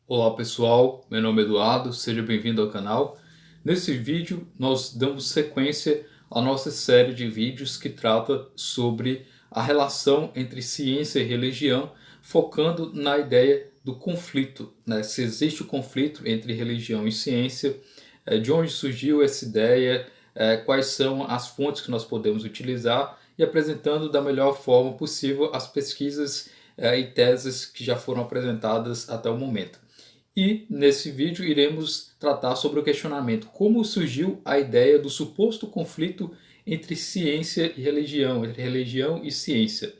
Olá pessoal, meu nome é Eduardo, seja bem-vindo ao canal. Nesse vídeo nós damos sequência à nossa série de vídeos que trata sobre a relação entre ciência e religião, focando na ideia do conflito, né? Se existe o conflito entre religião e ciência, de onde surgiu essa ideia, quais são as fontes que nós podemos utilizar e apresentando da melhor forma possível as pesquisas e teses que já foram apresentadas até o momento. E nesse vídeo iremos tratar sobre o questionamento: como surgiu a ideia do suposto conflito entre ciência e religião, entre religião e ciência.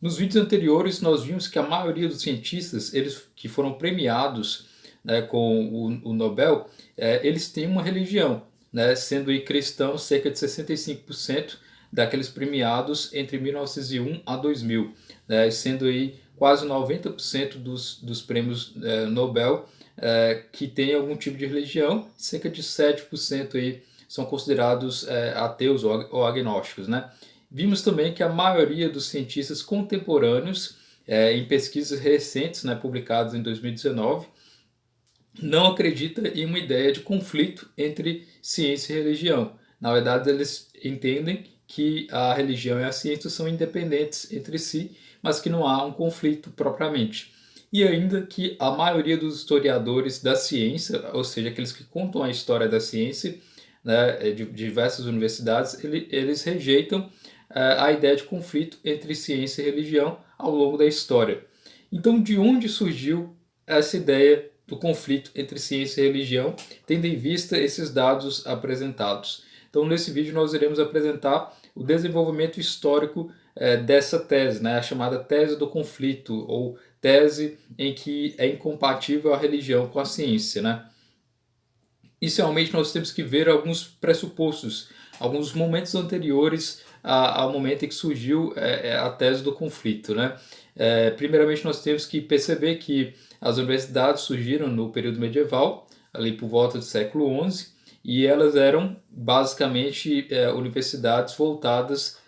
Nos vídeos anteriores nós vimos que a maioria dos cientistas, eles que foram premiados, né, com o Nobel, eles têm uma religião, né, sendo aí cristãos cerca de 65% daqueles premiados entre 1901 a 2000, né, sendo aí quase 90% dos prêmios Nobel que tem algum tipo de religião, cerca de 7% aí são considerados ateus ou agnósticos, né? Vimos também que a maioria dos cientistas contemporâneos, em pesquisas recentes, né, publicadas em 2019, não acredita em uma ideia de conflito entre ciência e religião. Na verdade, eles entendem que a religião e a ciência são independentes entre si, mas que não há um conflito propriamente. E ainda que a maioria dos historiadores da ciência, ou seja, aqueles que contam a história da ciência, né, de diversas universidades, eles rejeitam a ideia de conflito entre ciência e religião ao longo da história. Então, de onde surgiu essa ideia do conflito entre ciência e religião, tendo em vista esses dados apresentados? Então, nesse vídeo, nós iremos apresentar o desenvolvimento histórico dessa tese, né, a chamada tese do conflito, ou tese em que é incompatível a religião com a ciência, né? Inicialmente, nós temos que ver alguns pressupostos, alguns momentos anteriores ao momento em que surgiu a tese do conflito, né? Primeiramente, nós temos que perceber que as universidades surgiram no período medieval, ali por volta do século XI, e elas eram basicamente universidades voltadas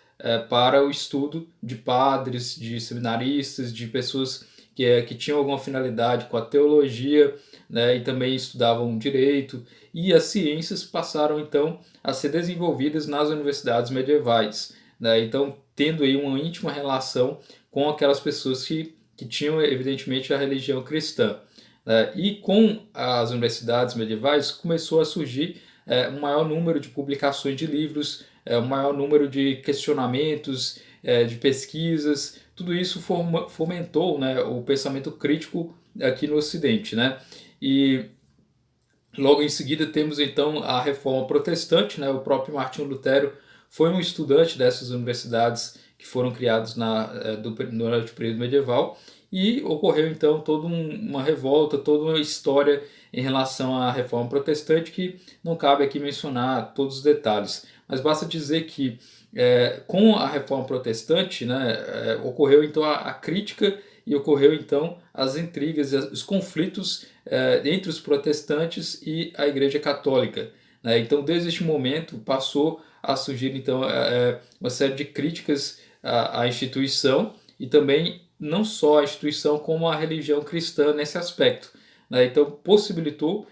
para o estudo de padres, de seminaristas, de pessoas que tinham alguma finalidade com a teologia, né, e também estudavam direito, e as ciências passaram então a ser desenvolvidas nas universidades medievais, né, então tendo aí uma íntima relação com aquelas pessoas que tinham evidentemente a religião cristã. E com as universidades medievais começou a surgir um maior número de publicações de livros, um maior número de questionamentos, de pesquisas. Tudo isso fomentou, né, o pensamento crítico aqui no Ocidente, né? E logo em seguida temos então a Reforma Protestante, né? O próprio Martinho Lutero foi um estudante dessas universidades que foram criadas durante o período medieval, e ocorreu então toda uma revolta, toda uma história em relação à Reforma Protestante que não cabe aqui mencionar todos os detalhes, mas basta dizer que com a Reforma Protestante, né, ocorreu então a crítica e ocorreu então as intrigas e os conflitos entre os protestantes e a Igreja Católica, né? Então, desde este momento, passou a surgir então uma série de críticas à instituição, e também não só a instituição como a religião cristã nesse aspecto, né? Então, possibilitou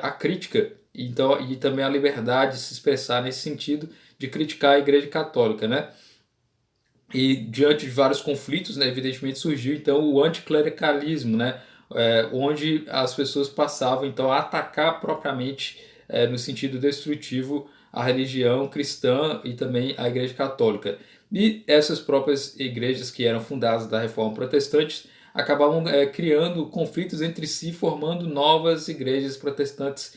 a crítica então, e também a liberdade de se expressar nesse sentido de criticar a Igreja Católica, né? E diante de vários conflitos, né, evidentemente surgiu então o anticlericalismo, né, onde as pessoas passavam então a atacar propriamente, no sentido destrutivo, a religião cristã e também a Igreja Católica. E essas próprias igrejas que eram fundadas da Reforma Protestante acabavam criando conflitos entre si, formando novas igrejas protestantes,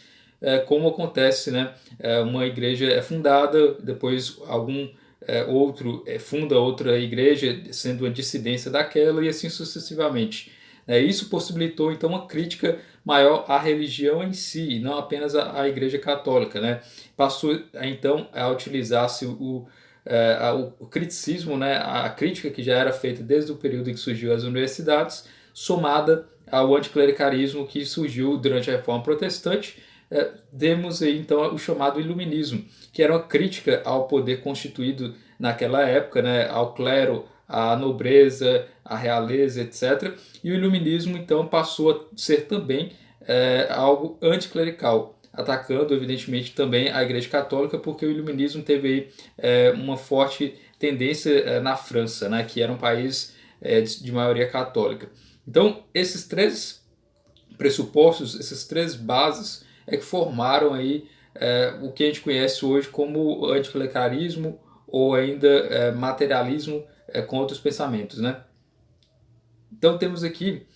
como acontece, né? Uma igreja é fundada, depois algum outro funda outra igreja, sendo uma dissidência daquela, e assim sucessivamente. Isso possibilitou então uma crítica maior à religião em si, e não apenas à Igreja Católica, né? Passou então a utilizar-se o criticismo, né? A crítica que já era feita desde o período em que surgiu as universidades, somada ao anticlericalismo que surgiu durante a Reforma Protestante. Demos aí então o chamado Iluminismo, que era uma crítica ao poder constituído naquela época, né, ao clero, a nobreza, a realeza, etc. E o iluminismo, então, passou a ser também algo anticlerical, atacando, evidentemente, também a Igreja Católica, porque o iluminismo teve aí, uma forte tendência na França, né, que era um país de maioria católica. Então, esses três pressupostos, essas três bases é que formaram aí o que a gente conhece hoje como anticlericalismo ou ainda materialismo com outros pensamentos, né? Então temos aqui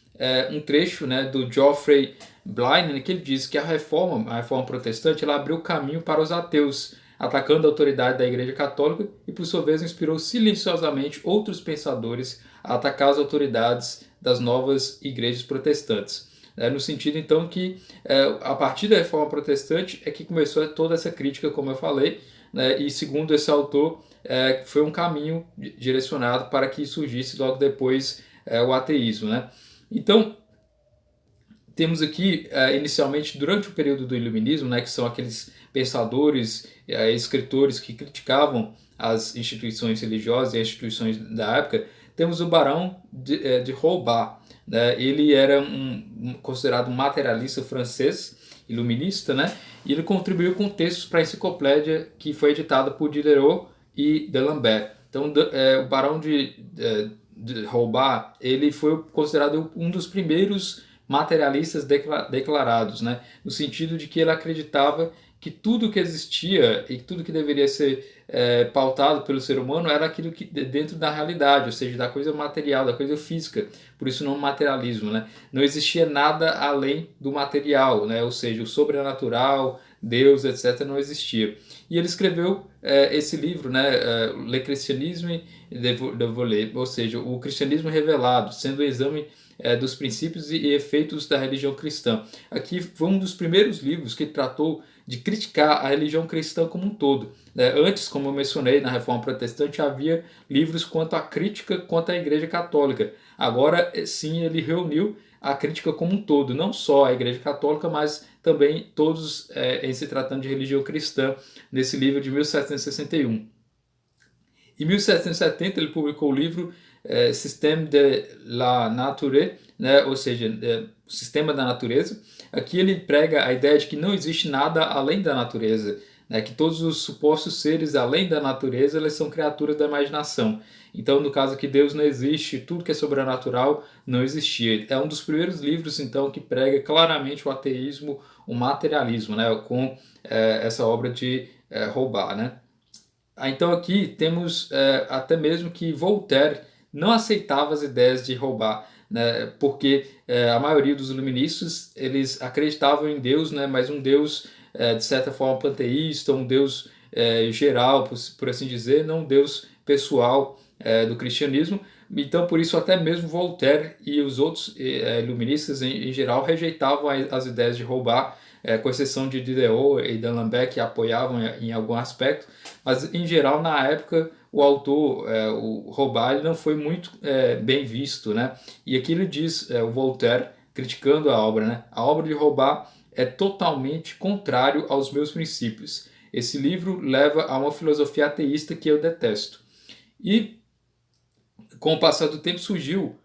um trecho, né, do Geoffrey Blind, que ele diz que a reforma protestante, ela abriu caminho para os ateus, atacando a autoridade da Igreja Católica e, por sua vez, inspirou silenciosamente outros pensadores a atacar as autoridades das novas igrejas protestantes. No sentido, então, que a partir da Reforma Protestante é que começou toda essa crítica, como eu falei, né, e segundo esse autor, foi um caminho direcionado para que surgisse logo depois o ateísmo, né? Então, temos aqui, inicialmente, durante o período do Iluminismo, né, que são aqueles pensadores, escritores que criticavam as instituições religiosas e as instituições da época, temos o Barão de Holbach, né? Ele era considerado um materialista francês, iluminista, né? E ele contribuiu com textos para a enciclopédia que foi editada por Diderot e D'Alembert. Então, o Barão de Holbach, ele foi considerado um dos primeiros materialistas declarados, né? No sentido de que ele acreditava que tudo que existia e tudo que deveria ser pautado pelo ser humano era aquilo que dentro da realidade, ou seja, da coisa material, da coisa física. Por isso não materialismo, né? Não existia nada além do material, né? Ou seja, o sobrenatural, Deus, etc., não existia. E ele escreveu esse livro, né, Le Christianisme Dévoilé, ou seja, o cristianismo revelado, sendo o exame dos princípios e efeitos da religião cristã. Aqui foi um dos primeiros livros que tratou de criticar a religião cristã como um todo. Antes, como eu mencionei, na Reforma Protestante havia livros quanto à crítica quanto à Igreja Católica. Agora, sim, ele reuniu a crítica como um todo, não só a Igreja Católica, mas também todos em se tratando de religião cristã, nesse livro de 1761. Em 1770 ele publicou o livro Système de la Nature, né, ou seja, Sistema da Natureza. Aqui ele prega a ideia de que não existe nada além da natureza, né, que todos os supostos seres além da natureza eles são criaturas da imaginação. Então, no caso aqui, Deus não existe, tudo que é sobrenatural não existia. É um dos primeiros livros, então, que prega claramente o ateísmo, o materialismo, né, com essa obra de Holbach, né? Então aqui temos até mesmo que Voltaire não aceitava as ideias de Holbach, né, porque a maioria dos iluministas eles acreditavam em Deus, né, mas um Deus de certa forma panteísta, um Deus geral, por assim dizer, não um Deus pessoal do cristianismo. Então por isso até mesmo Voltaire e os outros iluministas em geral rejeitavam as ideias de Holbach, com exceção de Diderot e d'Alembert que apoiavam em algum aspecto, mas em geral na época o autor, o Holbach, não foi muito bem visto, né? E aqui ele diz, o Voltaire, criticando a obra, né? A obra de Holbach é totalmente contrário aos meus princípios. Esse livro leva a uma filosofia ateísta que eu detesto. E com o passar do tempo surgiu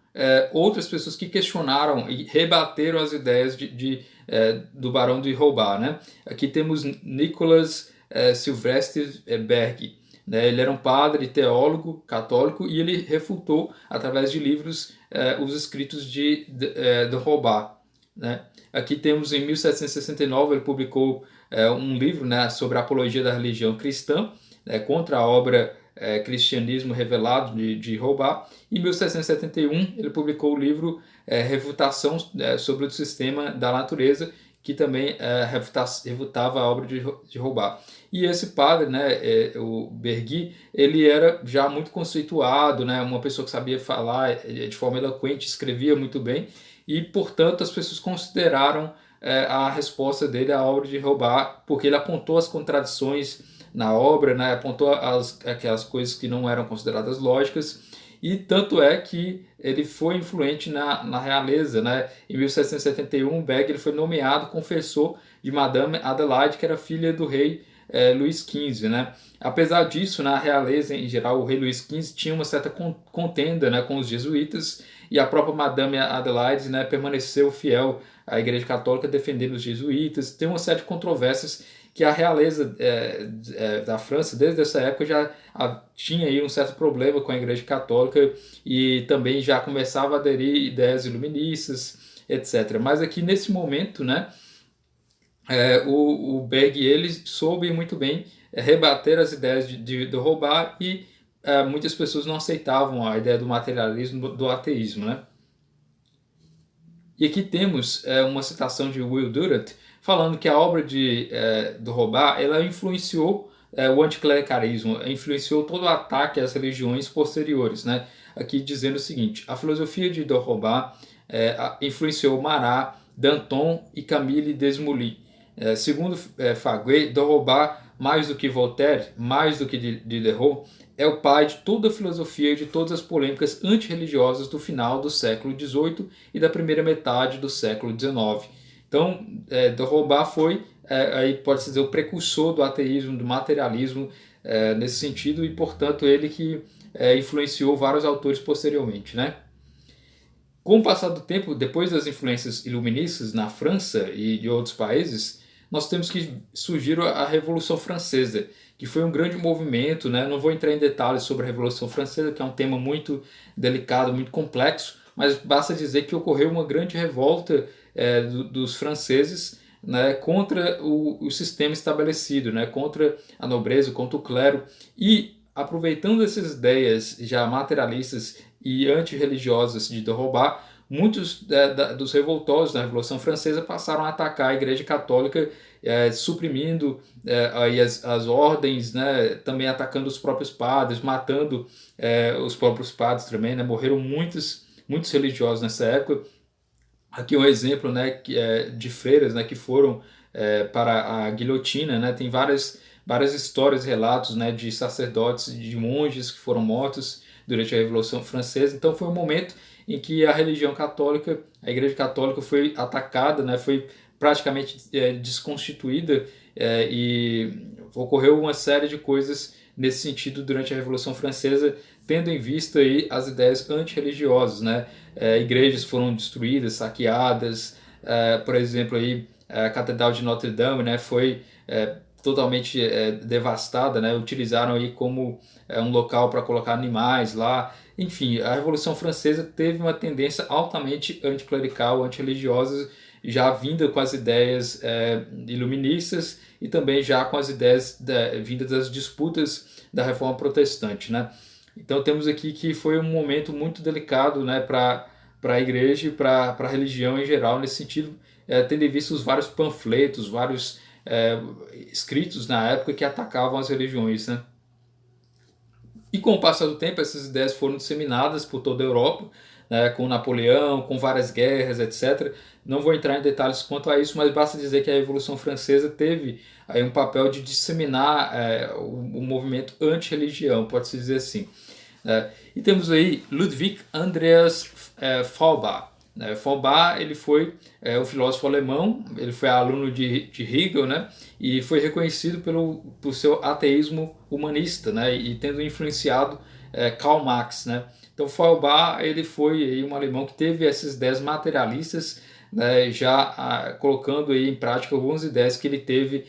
outras pessoas que questionaram e rebateram as ideias do Barão de Holbach, né? Aqui temos Nicolas Silvestre Berg, né? Ele era um padre, teólogo, católico, e ele refutou, através de livros, os escritos de Holbach, né? Aqui temos, em 1769, ele publicou um livro, né, sobre a apologia da religião cristã, contra a obra Cristianismo Revelado, de Holbach. Em 1771, ele publicou o livro Refutação sobre o Sistema da Natureza, que também refutava a obra de Holbach. E esse padre, né, o Bergui, ele era já muito conceituado, né, uma pessoa que sabia falar de forma eloquente, escrevia muito bem, e, portanto, as pessoas consideraram a resposta dele à obra de Holbach, porque ele apontou as contradições na obra, né, apontou aquelas coisas que não eram consideradas lógicas, e tanto é que ele foi influente na realeza, né? Em 1771, Berg ele foi nomeado confessor de Madame Adelaide, que era filha do rei Luís XV, né? Apesar disso, na realeza em geral, o rei Luís XV tinha uma certa contenda, né, com os jesuítas, e a própria Madame Adelaide, né, permaneceu fiel à Igreja Católica, defendendo os jesuítas. Tem uma série de controvérsias que a realeza da França, desde essa época, já tinha aí um certo problema com a Igreja Católica e também já começava a aderir ideias iluministas, etc. Mas aqui nesse momento, né, o Berg ele soube muito bem rebater as ideias de roubar e muitas pessoas não aceitavam a ideia do materialismo, do ateísmo, né? E aqui temos uma citação de Will Durant falando que a obra do Roubar ela influenciou o anticlericalismo, influenciou todo o ataque às religiões posteriores, né? Aqui dizendo o seguinte: a filosofia de Roubar influenciou Marat, Danton e Camille Desmoulins. Segundo Faguet, Roubar, mais do que Voltaire, mais do que Diderot, é o pai de toda a filosofia e de todas as polêmicas antirreligiosas do final do século XVIII e da primeira metade do século XIX. Então, Roubar foi, aí pode-se dizer, o precursor do ateísmo, do materialismo, nesse sentido, e, portanto, ele que influenciou vários autores posteriormente, né? Com o passar do tempo, depois das influências iluministas na França e de outros países, nós temos que surgir a Revolução Francesa, que foi um grande movimento, né? Não vou entrar em detalhes sobre a Revolução Francesa, que é um tema muito delicado, muito complexo, mas basta dizer que ocorreu uma grande revolta dos franceses, né, contra o sistema estabelecido, né, contra a nobreza, contra o clero, e aproveitando essas ideias já materialistas e antirreligiosas de Roubar, muitos dos revoltosos da Revolução Francesa passaram a atacar a Igreja Católica, suprimindo aí as ordens, né, também atacando os próprios padres, matando os próprios padres também, né, morreram muitos religiosos nessa época. Aqui um exemplo, né, de freiras, né, que foram para a guilhotina, né, tem várias histórias, relatos, né, de sacerdotes, de monges que foram mortos durante a Revolução Francesa. Então foi um momento em que a religião católica, a Igreja Católica foi atacada, né, foi praticamente desconstituída, e ocorreu uma série de coisas nesse sentido durante a Revolução Francesa, tendo em vista aí as ideias antirreligiosas, né? Igrejas foram destruídas, saqueadas, por exemplo, aí, a Catedral de Notre Dame, né, foi totalmente devastada, né? Utilizaram aí como um local para colocar animais lá. Enfim, a Revolução Francesa teve uma tendência altamente anticlerical, antirreligiosa, já vinda com as ideias iluministas e também já com as ideias vindas das disputas da Reforma Protestante, né? Então temos aqui que foi um momento muito delicado, né, para a igreja e para a religião em geral, nesse sentido, tendo em vista os vários panfletos, vários escritos na época que atacavam as religiões, né? E com o passar do tempo, essas ideias foram disseminadas por toda a Europa, né, com Napoleão, com várias guerras, etc. Não vou entrar em detalhes quanto a isso, mas basta dizer que a Revolução Francesa teve aí um papel de disseminar o movimento anti-religião, pode-se dizer assim. E temos aí Ludwig Andreas Feuerbach. Feuerbach ele foi um filósofo alemão, ele foi aluno de Hegel, né, e foi reconhecido por seu ateísmo humanista, né, e tendo influenciado Karl Marx, né. Então Feuerbach ele foi aí um alemão que teve essas ideias materialistas, né, já colocando aí em prática algumas ideias que ele teve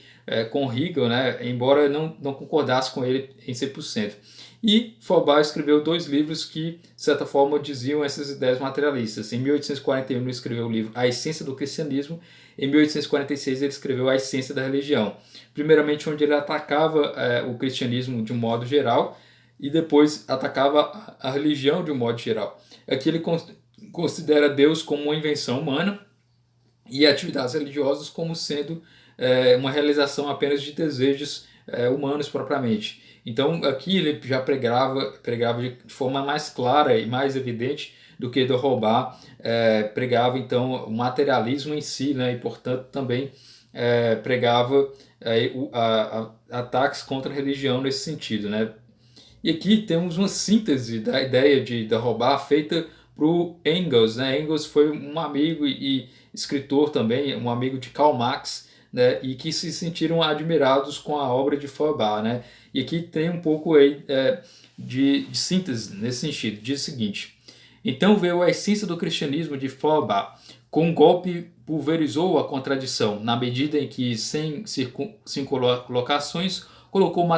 com Hegel, né, embora não concordasse com ele em 100%. E Feuerbach escreveu 2 livros que, de certa forma, diziam essas ideias materialistas. Em 1841 ele escreveu o livro A Essência do Cristianismo, em 1846 ele escreveu A Essência da Religião. Primeiramente onde ele atacava o cristianismo de um modo geral e depois atacava a religião de um modo geral. Aqui ele considera Deus como uma invenção humana e atividades religiosas como sendo uma realização apenas de desejos humanos propriamente. Então aqui ele já pregava de forma mais clara e mais evidente do que Roubar pregava então o materialismo em si, né, e portanto também pregava ataques contra a religião nesse sentido, né. E aqui temos uma síntese da ideia de Roubar feita por Engels, né. Engels foi um amigo e escritor também, um amigo de Karl Marx, né, e que se sentiram admirados com a obra de Feuerbach, né? E aqui tem um pouco aí, de síntese nesse sentido. Diz o seguinte: então veio a essência do cristianismo de Feuerbach, com um golpe pulverizou a contradição, na medida em que, sem colocações, colocou o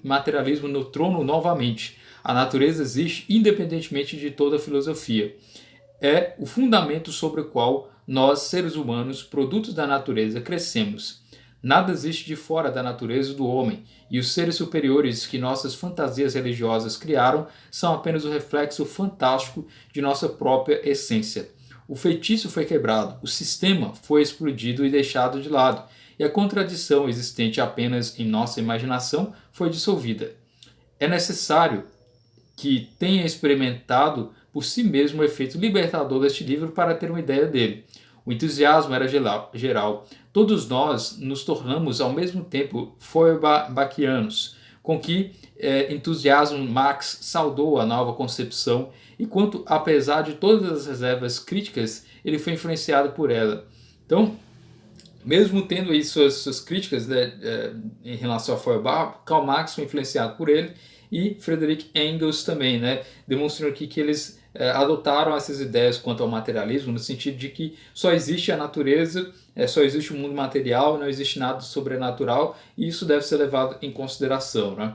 materialismo no trono novamente. A natureza existe independentemente de toda a filosofia. É o fundamento sobre o qual nós, seres humanos, produtos da natureza, crescemos. Nada existe de fora da natureza do homem, e os seres superiores que nossas fantasias religiosas criaram são apenas o reflexo fantástico de nossa própria essência. O feitiço foi quebrado, o sistema foi explodido e deixado de lado, e a contradição existente apenas em nossa imaginação foi dissolvida. É necessário que tenha experimentado por si mesmo o efeito libertador deste livro para ter uma ideia dele. O entusiasmo era geral. Todos nós nos tornamos ao mesmo tempo Feuerbachianos, com que entusiasmo Marx saudou a nova concepção, enquanto, apesar de todas as reservas críticas, ele foi influenciado por ela. Então, mesmo tendo aí suas críticas, né, em relação a Feuerbach, Karl Marx foi influenciado por ele e Friedrich Engels também, né, demonstrando aqui que eles adotaram essas ideias quanto ao materialismo, no sentido de que só existe a natureza, só existe o mundo material, não existe nada sobrenatural, e isso deve ser levado em consideração, né?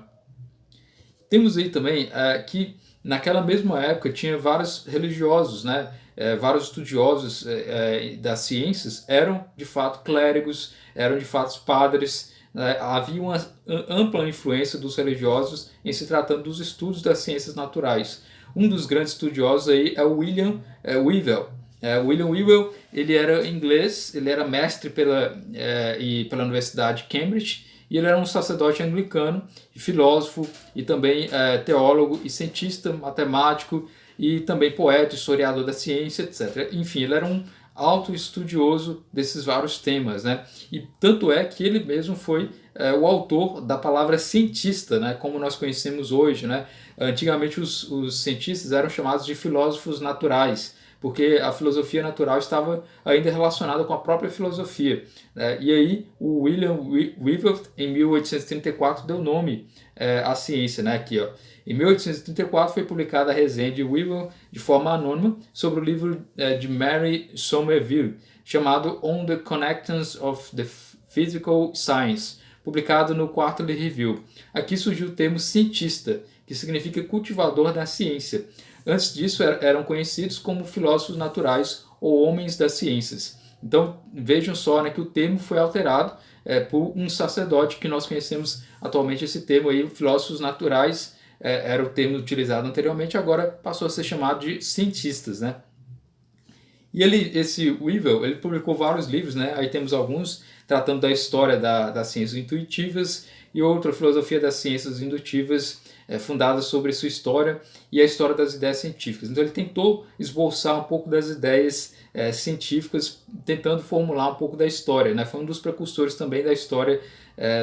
Temos aí também que naquela mesma época tinha vários religiosos, né? Vários estudiosos das ciências eram de fato clérigos, eram de fato padres. Havia uma ampla influência dos religiosos em se tratando dos estudos das ciências naturais. Um dos grandes estudiosos aí é o William Whewell. William Whewell, ele era inglês, ele era mestre pela Universidade de Cambridge, e ele era um sacerdote anglicano, filósofo e também teólogo e cientista, matemático e também poeta, historiador da ciência, etc. Enfim, ele era um alto estudioso desses vários temas, né? E tanto é que ele mesmo foi o autor da palavra cientista, né? Como nós conhecemos hoje, né? Antigamente os cientistas eram chamados de filósofos naturais, porque a filosofia natural estava ainda relacionada com a própria filosofia. E aí o William Whewell, em 1834, deu nome à ciência, né? Aqui, ó. Em 1834 foi publicada a resenha de Whewell de forma anônima sobre o livro de Mary Somerville, chamado On the Connections of the Physical Science, publicado no Quarterly Review. Aqui surgiu o termo cientista, que significa cultivador da ciência. Antes disso eram conhecidos como filósofos naturais ou homens das ciências. Então vejam só, né, que o termo foi alterado por um sacerdote que nós conhecemos atualmente. Esse termo aí, filósofos naturais, era o termo utilizado anteriormente, agora passou a ser chamado de cientistas, né? E esse Whewell, ele publicou vários livros, né? Aí temos alguns tratando da história das ciências intuitivas e outra, filosofia das ciências indutivas, fundada sobre sua história e a história das ideias científicas. Então ele tentou esboçar um pouco das ideias científicas, tentando formular um pouco da história, né? Foi um dos precursores também da história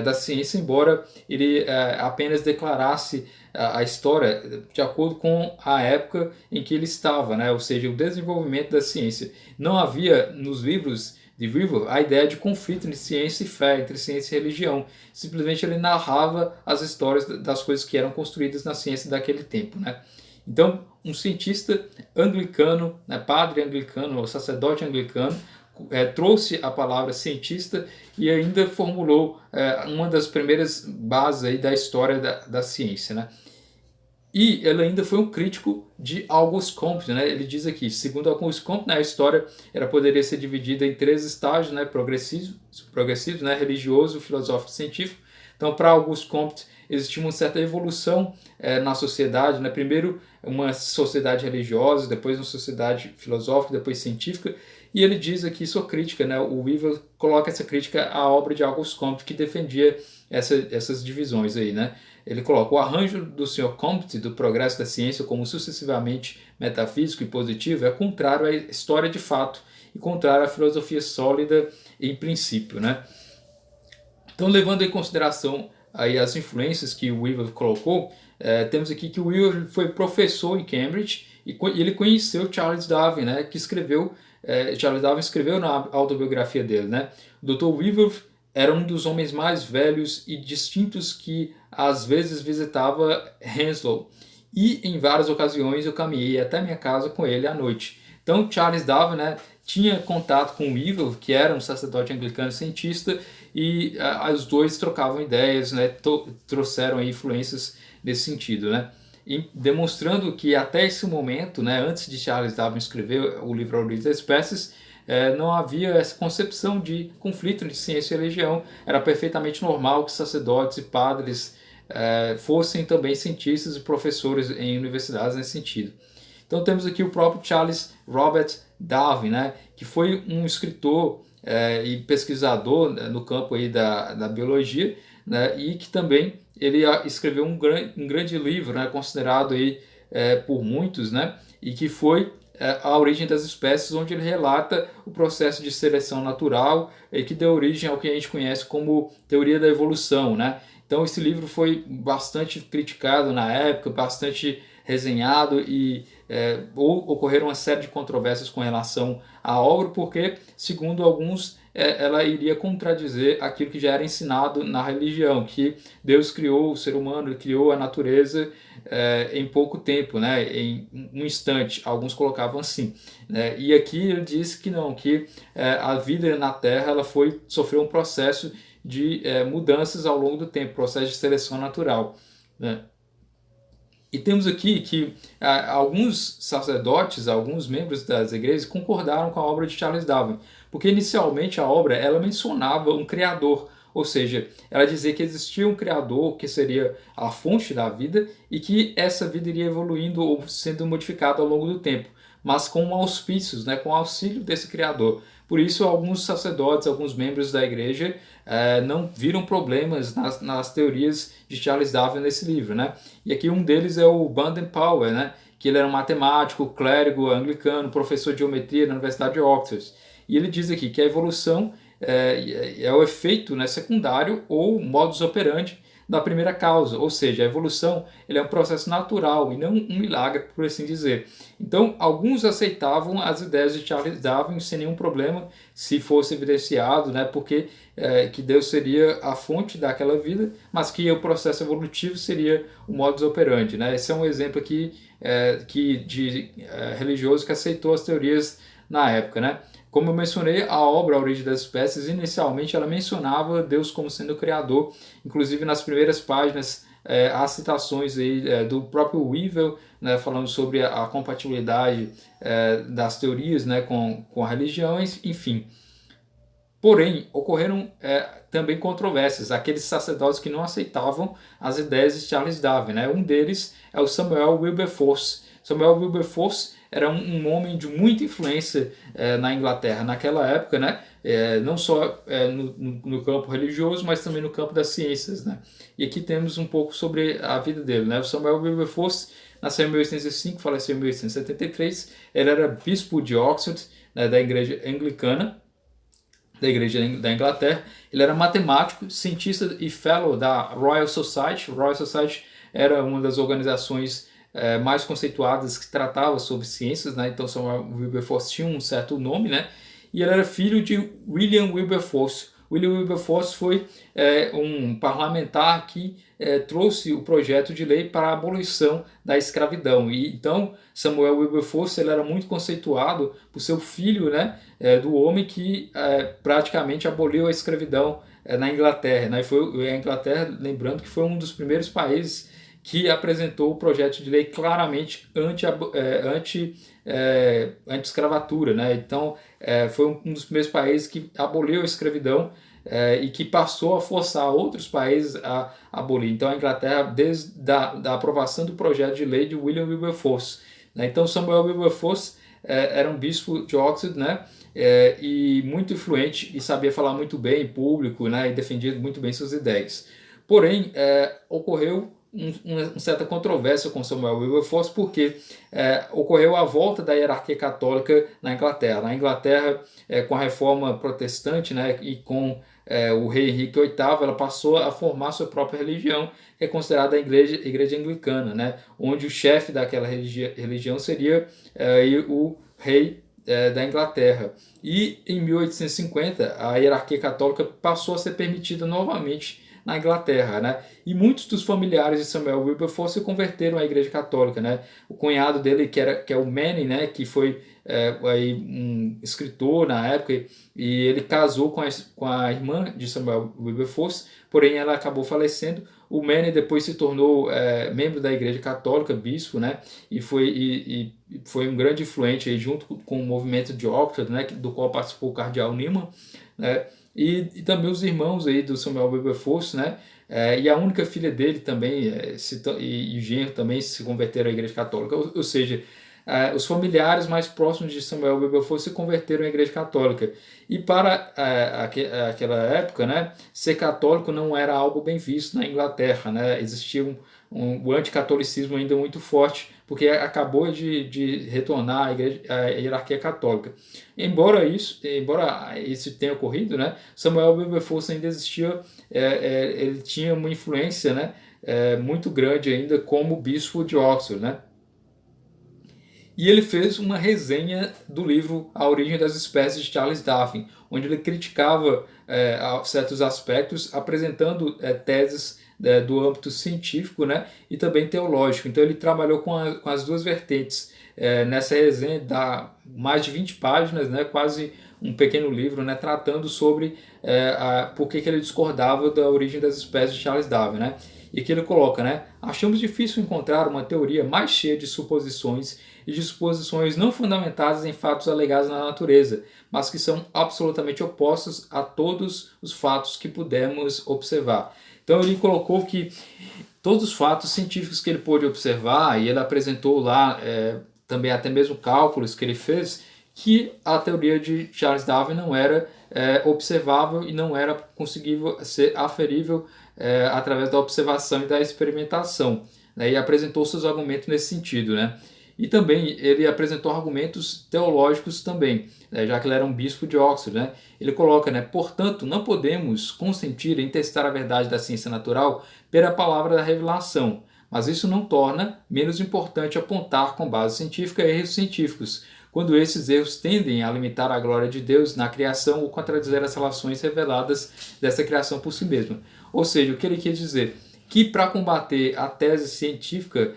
da ciência, embora ele apenas declarasse a história de acordo com a época em que ele estava, né? Ou seja, o desenvolvimento da ciência. Não havia nos livros de Whewell a ideia de conflito entre ciência e fé, entre ciência e religião. Simplesmente ele narrava as histórias das coisas que eram construídas na ciência daquele tempo, né? Então, um cientista anglicano, né, padre anglicano, ou sacerdote anglicano, trouxe a palavra cientista e ainda formulou uma das primeiras bases aí da história da ciência, né? E ele ainda foi um crítico de Auguste Comte, né? Ele diz aqui, segundo Auguste Comte, né, a história poderia ser dividida em 3 estágios, né, progressivos, né, religioso, filosófico e científico. Então, para Auguste Comte, existia uma certa evolução na sociedade, né? Primeiro uma sociedade religiosa, depois uma sociedade filosófica, depois científica. E ele diz aqui sua crítica, né? O Whewell coloca essa crítica à obra de Auguste Comte, que defendia essas divisões aí, né? Ele coloca o arranjo do Sr. Comte do progresso da ciência como sucessivamente metafísico e positivo é contrário à história de fato e contrário à filosofia sólida em princípio, né? Então, levando em consideração aí as influências que o Whewell colocou, temos aqui que o Whewell foi professor em Cambridge e ele conheceu Charles Darwin, né, que Charles Darwin escreveu na autobiografia dele, né? O Dr. Whewell era um dos homens mais velhos e distintos que às vezes visitava Henslow, e em várias ocasiões eu caminhei até minha casa com ele à noite. Então Charles Darwin, né, tinha contato com Weevil, que era um sacerdote anglicano cientista, e os dois trocavam ideias, né, trouxeram aí influências nesse sentido, né, e demonstrando que até esse momento, né, antes de Charles Darwin escrever o livro A Origem das Espécies, não havia essa concepção de conflito entre ciência e religião. Era perfeitamente normal que sacerdotes e padres fossem também cientistas e professores em universidades nesse sentido. Então temos aqui o próprio Charles Robert Darwin, né, que foi um escritor e pesquisador, né, no campo aí da biologia, né, e que também ele escreveu um grande livro, né, considerado aí, por muitos, né, e que foi A Origem das Espécies, onde ele relata o processo de seleção natural e que deu origem ao que a gente conhece como teoria da evolução, né? Então esse livro foi bastante criticado na época, bastante resenhado, e ocorreram uma série de controvérsias com relação à obra, porque, segundo alguns, ela iria contradizer aquilo que já era ensinado na religião, que Deus criou o ser humano, ele criou a natureza em pouco tempo, né, em um instante. Alguns colocavam assim, né, e aqui ele diz que não, que a vida na Terra ela sofreu um processo de mudanças ao longo do tempo, processo de seleção natural, né. E temos aqui que alguns sacerdotes, alguns membros das igrejas concordaram com a obra de Charles Darwin, porque inicialmente a obra ela mencionava um criador, ou seja, ela dizia que existia um criador que seria a fonte da vida e que essa vida iria evoluindo ou sendo modificada ao longo do tempo, mas com auspícios, né, com o auxílio desse criador. Por isso, alguns sacerdotes, alguns membros da igreja não viram problemas nas teorias de Charles Darwin nesse livro, né? E aqui um deles é o Baden-Powell, né? Que ele era um matemático, clérigo anglicano, professor de geometria na Universidade de Oxford. E ele diz aqui que a evolução é o efeito, né, secundário ou modus operandi da primeira causa, ou seja, a evolução ele é um processo natural e não um milagre, por assim dizer. Então, alguns aceitavam as ideias de Charles Darwin sem nenhum problema, se fosse evidenciado, né, porque que Deus seria a fonte daquela vida, mas que o processo evolutivo seria o modus operandi, né? Esse é um exemplo aqui de religioso que aceitou as teorias na época, né? Como eu mencionei, a obra A Origem das Espécies, inicialmente ela mencionava Deus como sendo o Criador, inclusive nas primeiras páginas há citações aí, do próprio Weevil, né, falando sobre a compatibilidade das teorias, né, com a religião, enfim. Porém, ocorreram também controvérsias, aqueles sacerdotes que não aceitavam as ideias de Charles Darwin, né? Um deles é o Samuel Wilberforce. Samuel Wilberforce era um homem de muita influência na Inglaterra naquela época, né? Não só no campo religioso, mas também no campo das ciências, né? E aqui temos um pouco sobre a vida dele, né? O Samuel Wilberforce nasceu em 1805, faleceu em 1873. Ele era bispo de Oxford, né, da igreja anglicana, da Igreja da Inglaterra. Ele era matemático, cientista e fellow da Royal Society. Royal Society era uma das organizações mais conceituadas que tratava sobre ciências, né? Então Samuel Wilberforce tinha um certo nome, né? E ele era filho de William Wilberforce. William Wilberforce foi um parlamentar que trouxe o projeto de lei para a abolição da escravidão. E então Samuel Wilberforce ele era muito conceituado por seu filho, né, do homem que praticamente aboliu a escravidão na Inglaterra, né? Foi a Inglaterra, lembrando que foi um dos primeiros países que apresentou o projeto de lei claramente anti-escravatura, né? Então foi um dos primeiros países que aboliu a escravidão e que passou a forçar outros países a abolir. Então a Inglaterra, desde da aprovação do projeto de lei de William Wilberforce, né? Então Samuel Wilberforce era um bispo de Oxford, né? E muito influente e sabia falar muito bem em público, né? E defendia muito bem suas ideias. Porém, ocorreu uma certa controvérsia com Samuel Wilberforce, porque ocorreu a volta da hierarquia católica na Inglaterra. Na Inglaterra, com a reforma protestante, né, e com o rei Henrique VIII, ela passou a formar sua própria religião, que é considerada a igreja anglicana, né, onde o chefe daquela religião seria o rei da Inglaterra. E em 1850 a hierarquia católica passou a ser permitida novamente na Inglaterra, né? E muitos dos familiares de Samuel Wilberforce se converteram à Igreja Católica, né? O cunhado dele, que é o Manning, né? Que foi aí um escritor na época, e ele casou com a irmã de Samuel Wilberforce, porém ela acabou falecendo. O Manning depois se tornou membro da Igreja Católica, bispo, né? E foi um grande influente aí, junto com o movimento de Oxford, né? Do qual participou o cardeal Newman, né? E também os irmãos aí do Samuel Wilberforce, né? E a única filha dele também, e o genro também se converteram à Igreja Católica. Ou seja, os familiares mais próximos de Samuel Wilberforce se converteram à Igreja Católica. E para aquela época, né, ser católico não era algo bem visto na Inglaterra, né? Existia o anticatolicismo ainda muito forte, porque acabou de retornar a hierarquia católica. Embora isso tenha ocorrido, né, Samuel Wilberforce ainda existia, ele tinha uma influência, né, muito grande ainda como bispo de Oxford, né? E ele fez uma resenha do livro A Origem das Espécies de Charles Darwin, onde ele criticava certos aspectos, apresentando teses do âmbito científico, né, e também teológico. Então ele trabalhou com as duas vertentes. Nessa resenha dá mais de 20 páginas, né, quase um pequeno livro, né, tratando sobre por que ele discordava da origem das espécies de Charles Darwin, né? E que ele coloca, né? Achamos difícil encontrar uma teoria mais cheia de suposições e de suposições não fundamentadas em fatos alegados na natureza, mas que são absolutamente opostos a todos os fatos que pudemos observar. Então ele colocou que todos os fatos científicos que ele pôde observar, e ele apresentou lá também até mesmo cálculos que ele fez, que a teoria de Charles Darwin não era observável e não era conseguível ser aferível através da observação e da experimentação, né? E apresentou seus argumentos nesse sentido, né? E também ele apresentou argumentos teológicos também, né? Já que ele era um bispo de Oxford, né? Ele coloca, né? Portanto, não podemos consentir em testar a verdade da ciência natural pela palavra da revelação, mas isso não torna menos importante apontar com base científica erros científicos, quando esses erros tendem a limitar a glória de Deus na criação ou contradizer as relações reveladas dessa criação por si mesma. Ou seja, o que ele quer dizer? Que para combater a tese científica,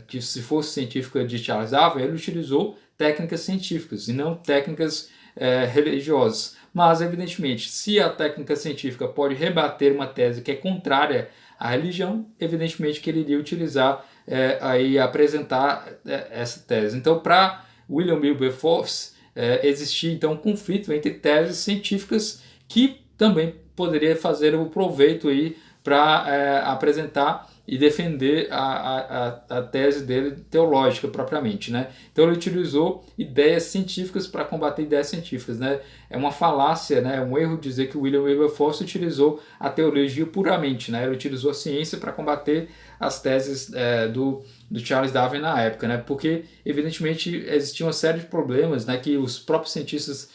que se fosse científica de Charles Darwin, ele utilizou técnicas científicas e não técnicas religiosas. Mas, evidentemente, se a técnica científica pode rebater uma tese que é contrária à religião, evidentemente que ele iria utilizar aí apresentar essa tese. Então, para William Wilberforce, existia então um conflito entre teses científicas que também poderia fazer o proveito aí para apresentar e defender a tese dele teológica propriamente, né? Então ele utilizou ideias científicas para combater ideias científicas, né? É uma falácia, né? É um erro dizer que William Wilberforce utilizou a teologia puramente, né? Ele utilizou a ciência para combater as teses do Charles Darwin na época, né? Porque evidentemente existia uma série de problemas, né? Que os próprios cientistas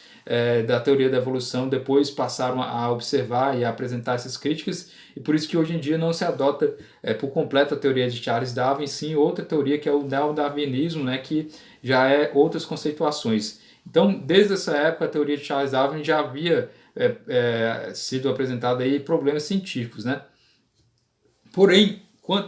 da teoria da evolução depois passaram a observar e a apresentar essas críticas, e por isso que hoje em dia não se adota por completo a teoria de Charles Darwin, sim outra teoria que é o neo-darwinismo, né, que já é outras conceituações. Então, desde essa época, a teoria de Charles Darwin já havia sido apresentada aí problemas científicos, né? Porém,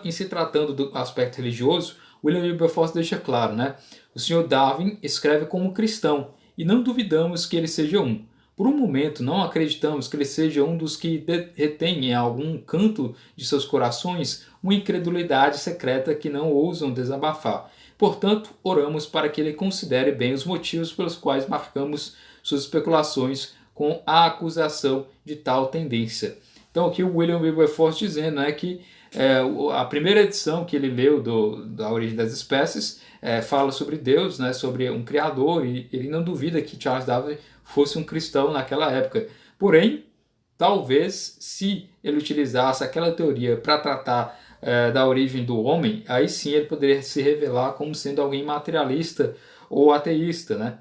em se tratando do aspecto religioso, William Wilberforce deixa claro, né? O Sr. Darwin escreve como cristão, e não duvidamos que ele seja um. Por um momento, não acreditamos que ele seja um dos que retém em algum canto de seus corações uma incredulidade secreta que não ousam desabafar. Portanto, oramos para que ele considere bem os motivos pelos quais marcamos suas especulações com a acusação de tal tendência. Então, aqui o William Wilberforce dizendo, né, que a primeira edição que ele leu da Origem das Espécies fala sobre Deus, né, sobre um Criador, e ele não duvida que Charles Darwin fosse um cristão naquela época. Porém, talvez, se ele utilizasse aquela teoria para tratar da origem do homem, aí sim ele poderia se revelar como sendo alguém materialista ou ateísta, né?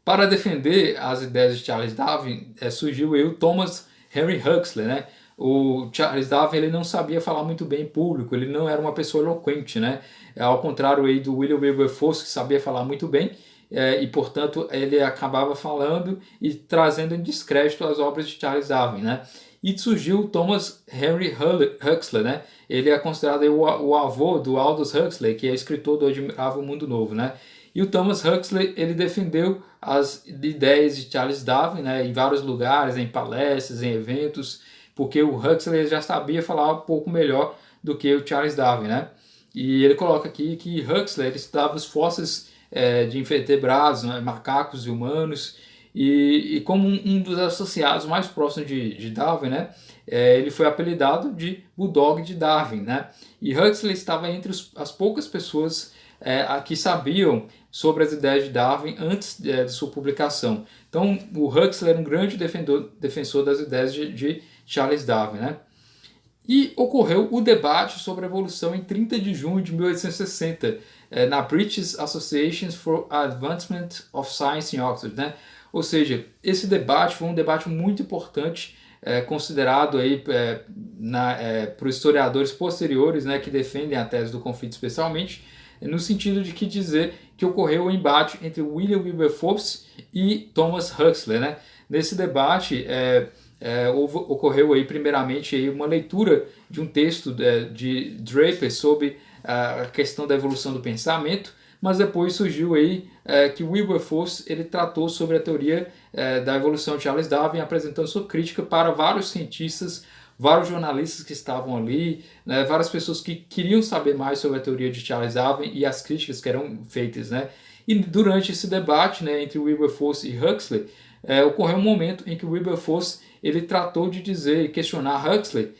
Para defender as ideias de Charles Darwin, surgiu o Thomas Henry Huxley, né? O Charles Darwin ele não sabia falar muito bem em público, ele não era uma pessoa eloquente, né? Ao contrário aí do William Wilberforce, que sabia falar muito bem, e portanto ele acabava falando e trazendo em descrédito as obras de Charles Darwin, né? E surgiu o Thomas Henry Huxley, né? Ele é considerado o avô do Aldous Huxley, que é escritor do Admirável Mundo Novo, né? E o Thomas Huxley, ele defendeu as ideias de Charles Darwin, né, em vários lugares, em palestras, em eventos, porque o Huxley já sabia falar um pouco melhor do que o Charles Darwin, né? E ele coloca aqui que Huxley ele estudava os fósseis de invertebrados, né, macacos e humanos, e como um dos associados mais próximos de Darwin, né, ele foi apelidado de Bulldog de Darwin, né? E Huxley estava entre as poucas pessoas que sabiam sobre as ideias de Darwin antes de sua publicação. Então, o Huxley era um grande defensor das ideias de Charles Darwin, né? E ocorreu o debate sobre a evolução em 30 de junho de 1860, na British Association for Advancement of Science em Oxford, né? Ou seja, esse debate foi um debate muito importante, considerado aí por historiadores posteriores, né, que defendem a tese do conflito especialmente, no sentido de que dizer que ocorreu o embate entre William Wilberforce e Thomas Huxley, né? Nesse debate ocorreu aí primeiramente aí uma leitura de um texto de Draper sobre a questão da evolução do pensamento, mas depois surgiu aí que Wilberforce ele tratou sobre a teoria da evolução de Charles Darwin, apresentando sua crítica para vários cientistas, vários jornalistas que estavam ali, né, várias pessoas que queriam saber mais sobre a teoria de Charles Darwin e as críticas que eram feitas, né? E durante esse debate, né, entre Wilberforce e Huxley, ocorreu um momento em que Wilberforce ele tratou de dizer e questionar Huxley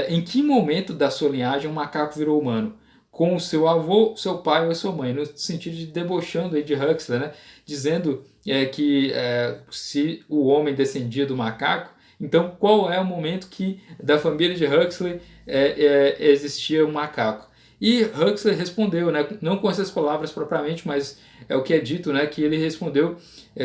em que momento da sua linhagem um macaco virou humano, com o seu avô, seu pai ou sua mãe, no sentido de debochando aí de Huxley, né, dizendo que se o homem descendia do macaco, então qual é o momento que da família de Huxley existia um macaco? E Huxley respondeu, né, não com essas palavras propriamente, mas é o que é dito, né, que ele respondeu: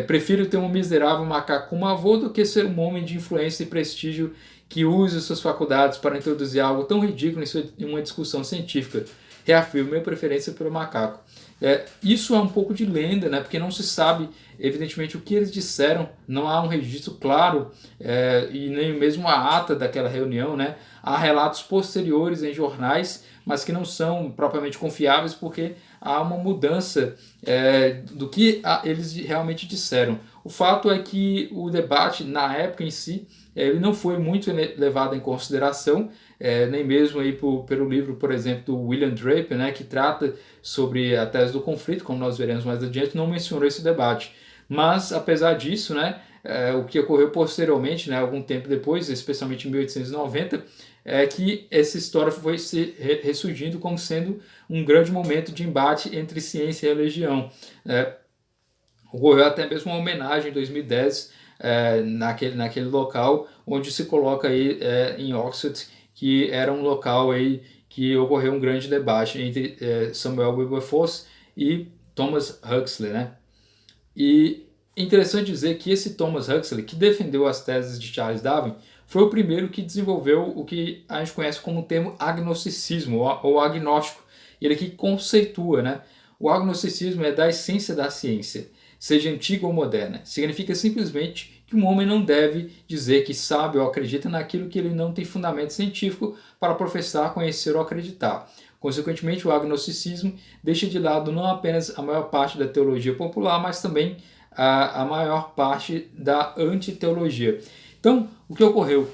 prefiro ter um miserável macaco como avô do que ser um homem de influência e prestígio que use suas faculdades para introduzir algo tão ridículo em uma discussão científica. Reafirmo minha preferência pelo macaco. Isso é um pouco de lenda, né, porque não se sabe, evidentemente, o que eles disseram, não há um registro claro e nem mesmo a ata daquela reunião, né? Há relatos posteriores em jornais, mas que não são propriamente confiáveis porque há uma mudança do que eles realmente disseram. O fato é que o debate, na época em si, ele não foi muito levado em consideração, nem mesmo aí pelo livro, por exemplo, do William Draper, né, que trata sobre a tese do conflito, como nós veremos mais adiante, não mencionou esse debate. Mas, apesar disso, né, o que ocorreu posteriormente, né, algum tempo depois, especialmente em 1890, é que essa história foi se ressurgindo como sendo um grande momento de embate entre ciência e religião. Ocorreu até mesmo uma homenagem em 2010 naquele local onde se coloca aí em Oxford, que era um local aí que ocorreu um grande debate entre Samuel Wilberforce e Thomas Huxley, né? E é interessante dizer que esse Thomas Huxley, que defendeu as teses de Charles Darwin, foi o primeiro que desenvolveu o que a gente conhece como o termo agnosticismo ou agnóstico. Ele aqui conceitua, né? O agnosticismo é da essência da ciência, seja antiga ou moderna. Significa simplesmente que um homem não deve dizer que sabe ou acredita naquilo que ele não tem fundamento científico para professar, conhecer ou acreditar. Consequentemente, o agnosticismo deixa de lado não apenas a maior parte da teologia popular, mas também a maior parte da antiteologia. Então, o que ocorreu?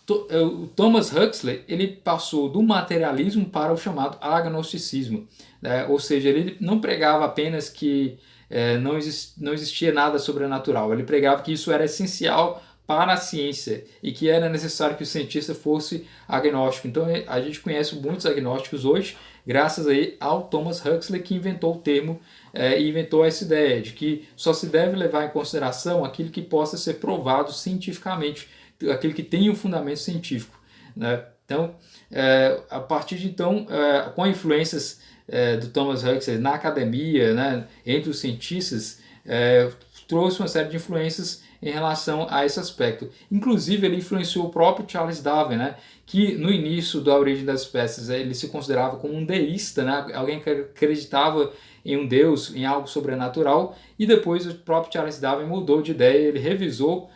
O Thomas Huxley ele passou do materialismo para o chamado agnosticismo, né? Ou seja, ele não pregava apenas que não existia nada sobrenatural, ele pregava que isso era essencial para a ciência e que era necessário que o cientista fosse agnóstico. Então a gente conhece muitos agnósticos hoje, graças aí ao Thomas Huxley, que inventou o termo e inventou essa ideia de que só se deve levar em consideração aquilo que possa ser provado cientificamente, aquilo que tem um fundamento científico, né? Então, a partir de então, com influências do Thomas Huxley na academia, né, entre os cientistas, trouxe uma série de influências em relação a esse aspecto. Inclusive, ele influenciou o próprio Charles Darwin, né, que no início da origem das espécies ele se considerava como um deísta, né, alguém que acreditava em um Deus, em algo sobrenatural, e depois o próprio Charles Darwin mudou de ideia, ele revisou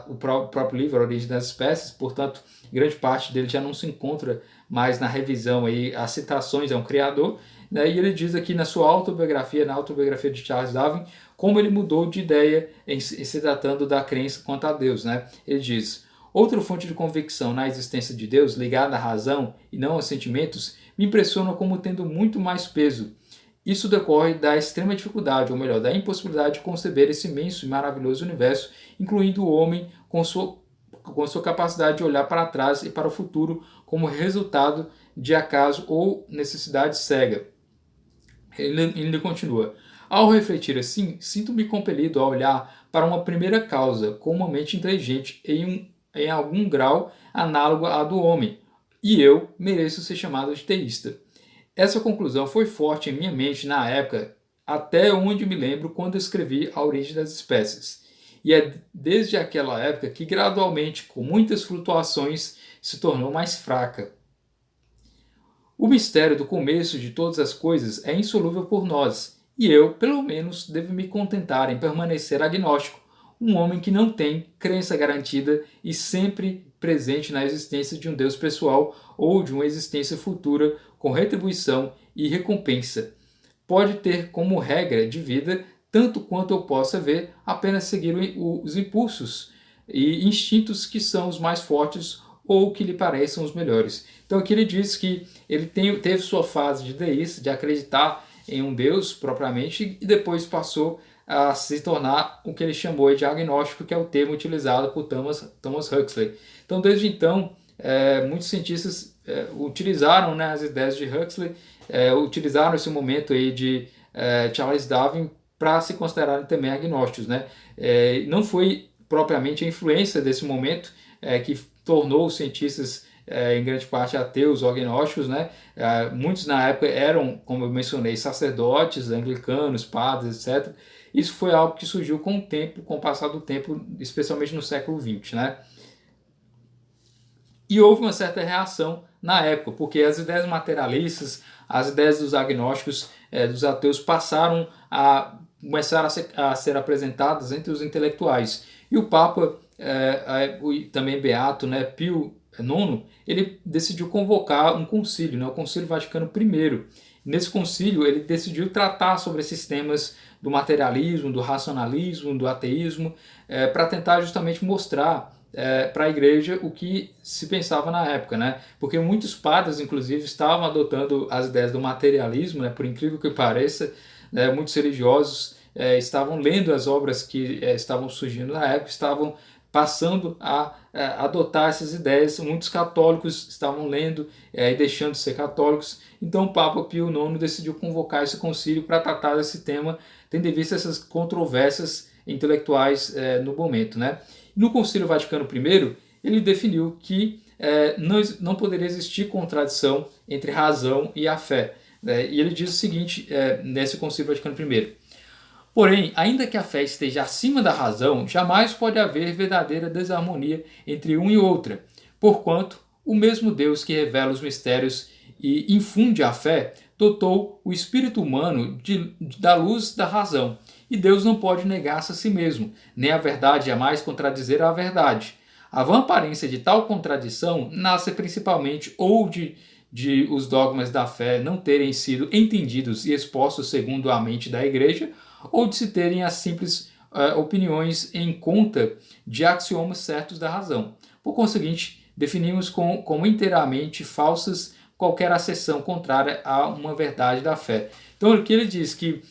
o próprio livro A Origem das Espécies, portanto, grande parte dele já não se encontra mais na revisão, aí, as citações a um criador, né, e ele diz aqui na sua autobiografia, na autobiografia de Charles Darwin, como ele mudou de ideia em se tratando da crença quanto a Deus. Né? Ele diz: outra fonte de convicção na existência de Deus, ligada à razão e não aos sentimentos, me impressiona como tendo muito mais peso. Isso decorre da extrema dificuldade, ou melhor, da impossibilidade de conceber esse imenso e maravilhoso universo, incluindo o homem com sua capacidade de olhar para trás e para o futuro como resultado de acaso ou necessidade cega. Ele continua: ao refletir assim, sinto-me compelido a olhar para uma primeira causa com uma mente inteligente em algum grau análogo à do homem, e eu mereço ser chamado de teísta. Essa conclusão foi forte em minha mente na época, até onde me lembro quando escrevi A Origem das Espécies. E é desde aquela época que gradualmente, com muitas flutuações, se tornou mais fraca. O mistério do começo de todas as coisas é insolúvel por nós, e eu, pelo menos, devo me contentar em permanecer agnóstico, um homem que não tem crença garantida e sempre presente na existência de um Deus pessoal ou de uma existência futura com retribuição e recompensa. Pode ter como regra de vida, tanto quanto eu possa ver, apenas seguir os impulsos e instintos que são os mais fortes ou que lhe pareçam os melhores. Então aqui ele diz que ele teve sua fase de deísta, de acreditar em um Deus propriamente, e depois passou a se tornar o que ele chamou de agnóstico, que é o termo utilizado por Thomas Huxley. Então desde então, muitos cientistas utilizaram, né, as ideias de Huxley, utilizaram esse momento aí de Charles Darwin para se considerarem também agnósticos. Né? Não foi propriamente a influência desse momento que tornou os cientistas em grande parte ateus ou agnósticos, né? Muitos na época eram, como eu mencionei, sacerdotes, anglicanos, padres, etc. Isso foi algo que surgiu com o tempo, com o passar do tempo, especialmente no século XX, né? E houve uma certa reação na época, porque as ideias materialistas, as ideias dos agnósticos, dos ateus, passaram a começar a ser apresentadas entre os intelectuais. E o Papa, também beato, né, Pio IX, ele decidiu convocar um concílio, né, o Concílio Vaticano I. Nesse concílio, ele decidiu tratar sobre esses temas do materialismo, do racionalismo, do ateísmo, para tentar justamente mostrar para a igreja o que se pensava na época, né? Porque muitos padres, inclusive, estavam adotando as ideias do materialismo, né? Por incrível que pareça, né? Muitos religiosos estavam lendo as obras que estavam surgindo na época, estavam passando a adotar essas ideias. Muitos católicos estavam lendo e deixando de ser católicos. Então o Papa Pio IX decidiu convocar esse concílio para tratar desse tema, tendo em vista essas controvérsias intelectuais no momento, né? No Concílio Vaticano I, ele definiu que não poderia existir contradição entre razão e a fé. E ele diz o seguinte nesse Concílio Vaticano I: porém, ainda que a fé esteja acima da razão, jamais pode haver verdadeira desarmonia entre uma e outra, porquanto o mesmo Deus que revela os mistérios e infunde a fé dotou o espírito humano da luz da razão. E Deus não pode negar-se a si mesmo, nem a verdade jamais contradizer a verdade. A vã aparência de tal contradição nasce principalmente ou de os dogmas da fé não terem sido entendidos e expostos segundo a mente da Igreja, ou de se terem as simples opiniões em conta de axiomas certos da razão. Por conseguinte, definimos como inteiramente falsas qualquer acessão contrária a uma verdade da fé. Então aqui ele diz que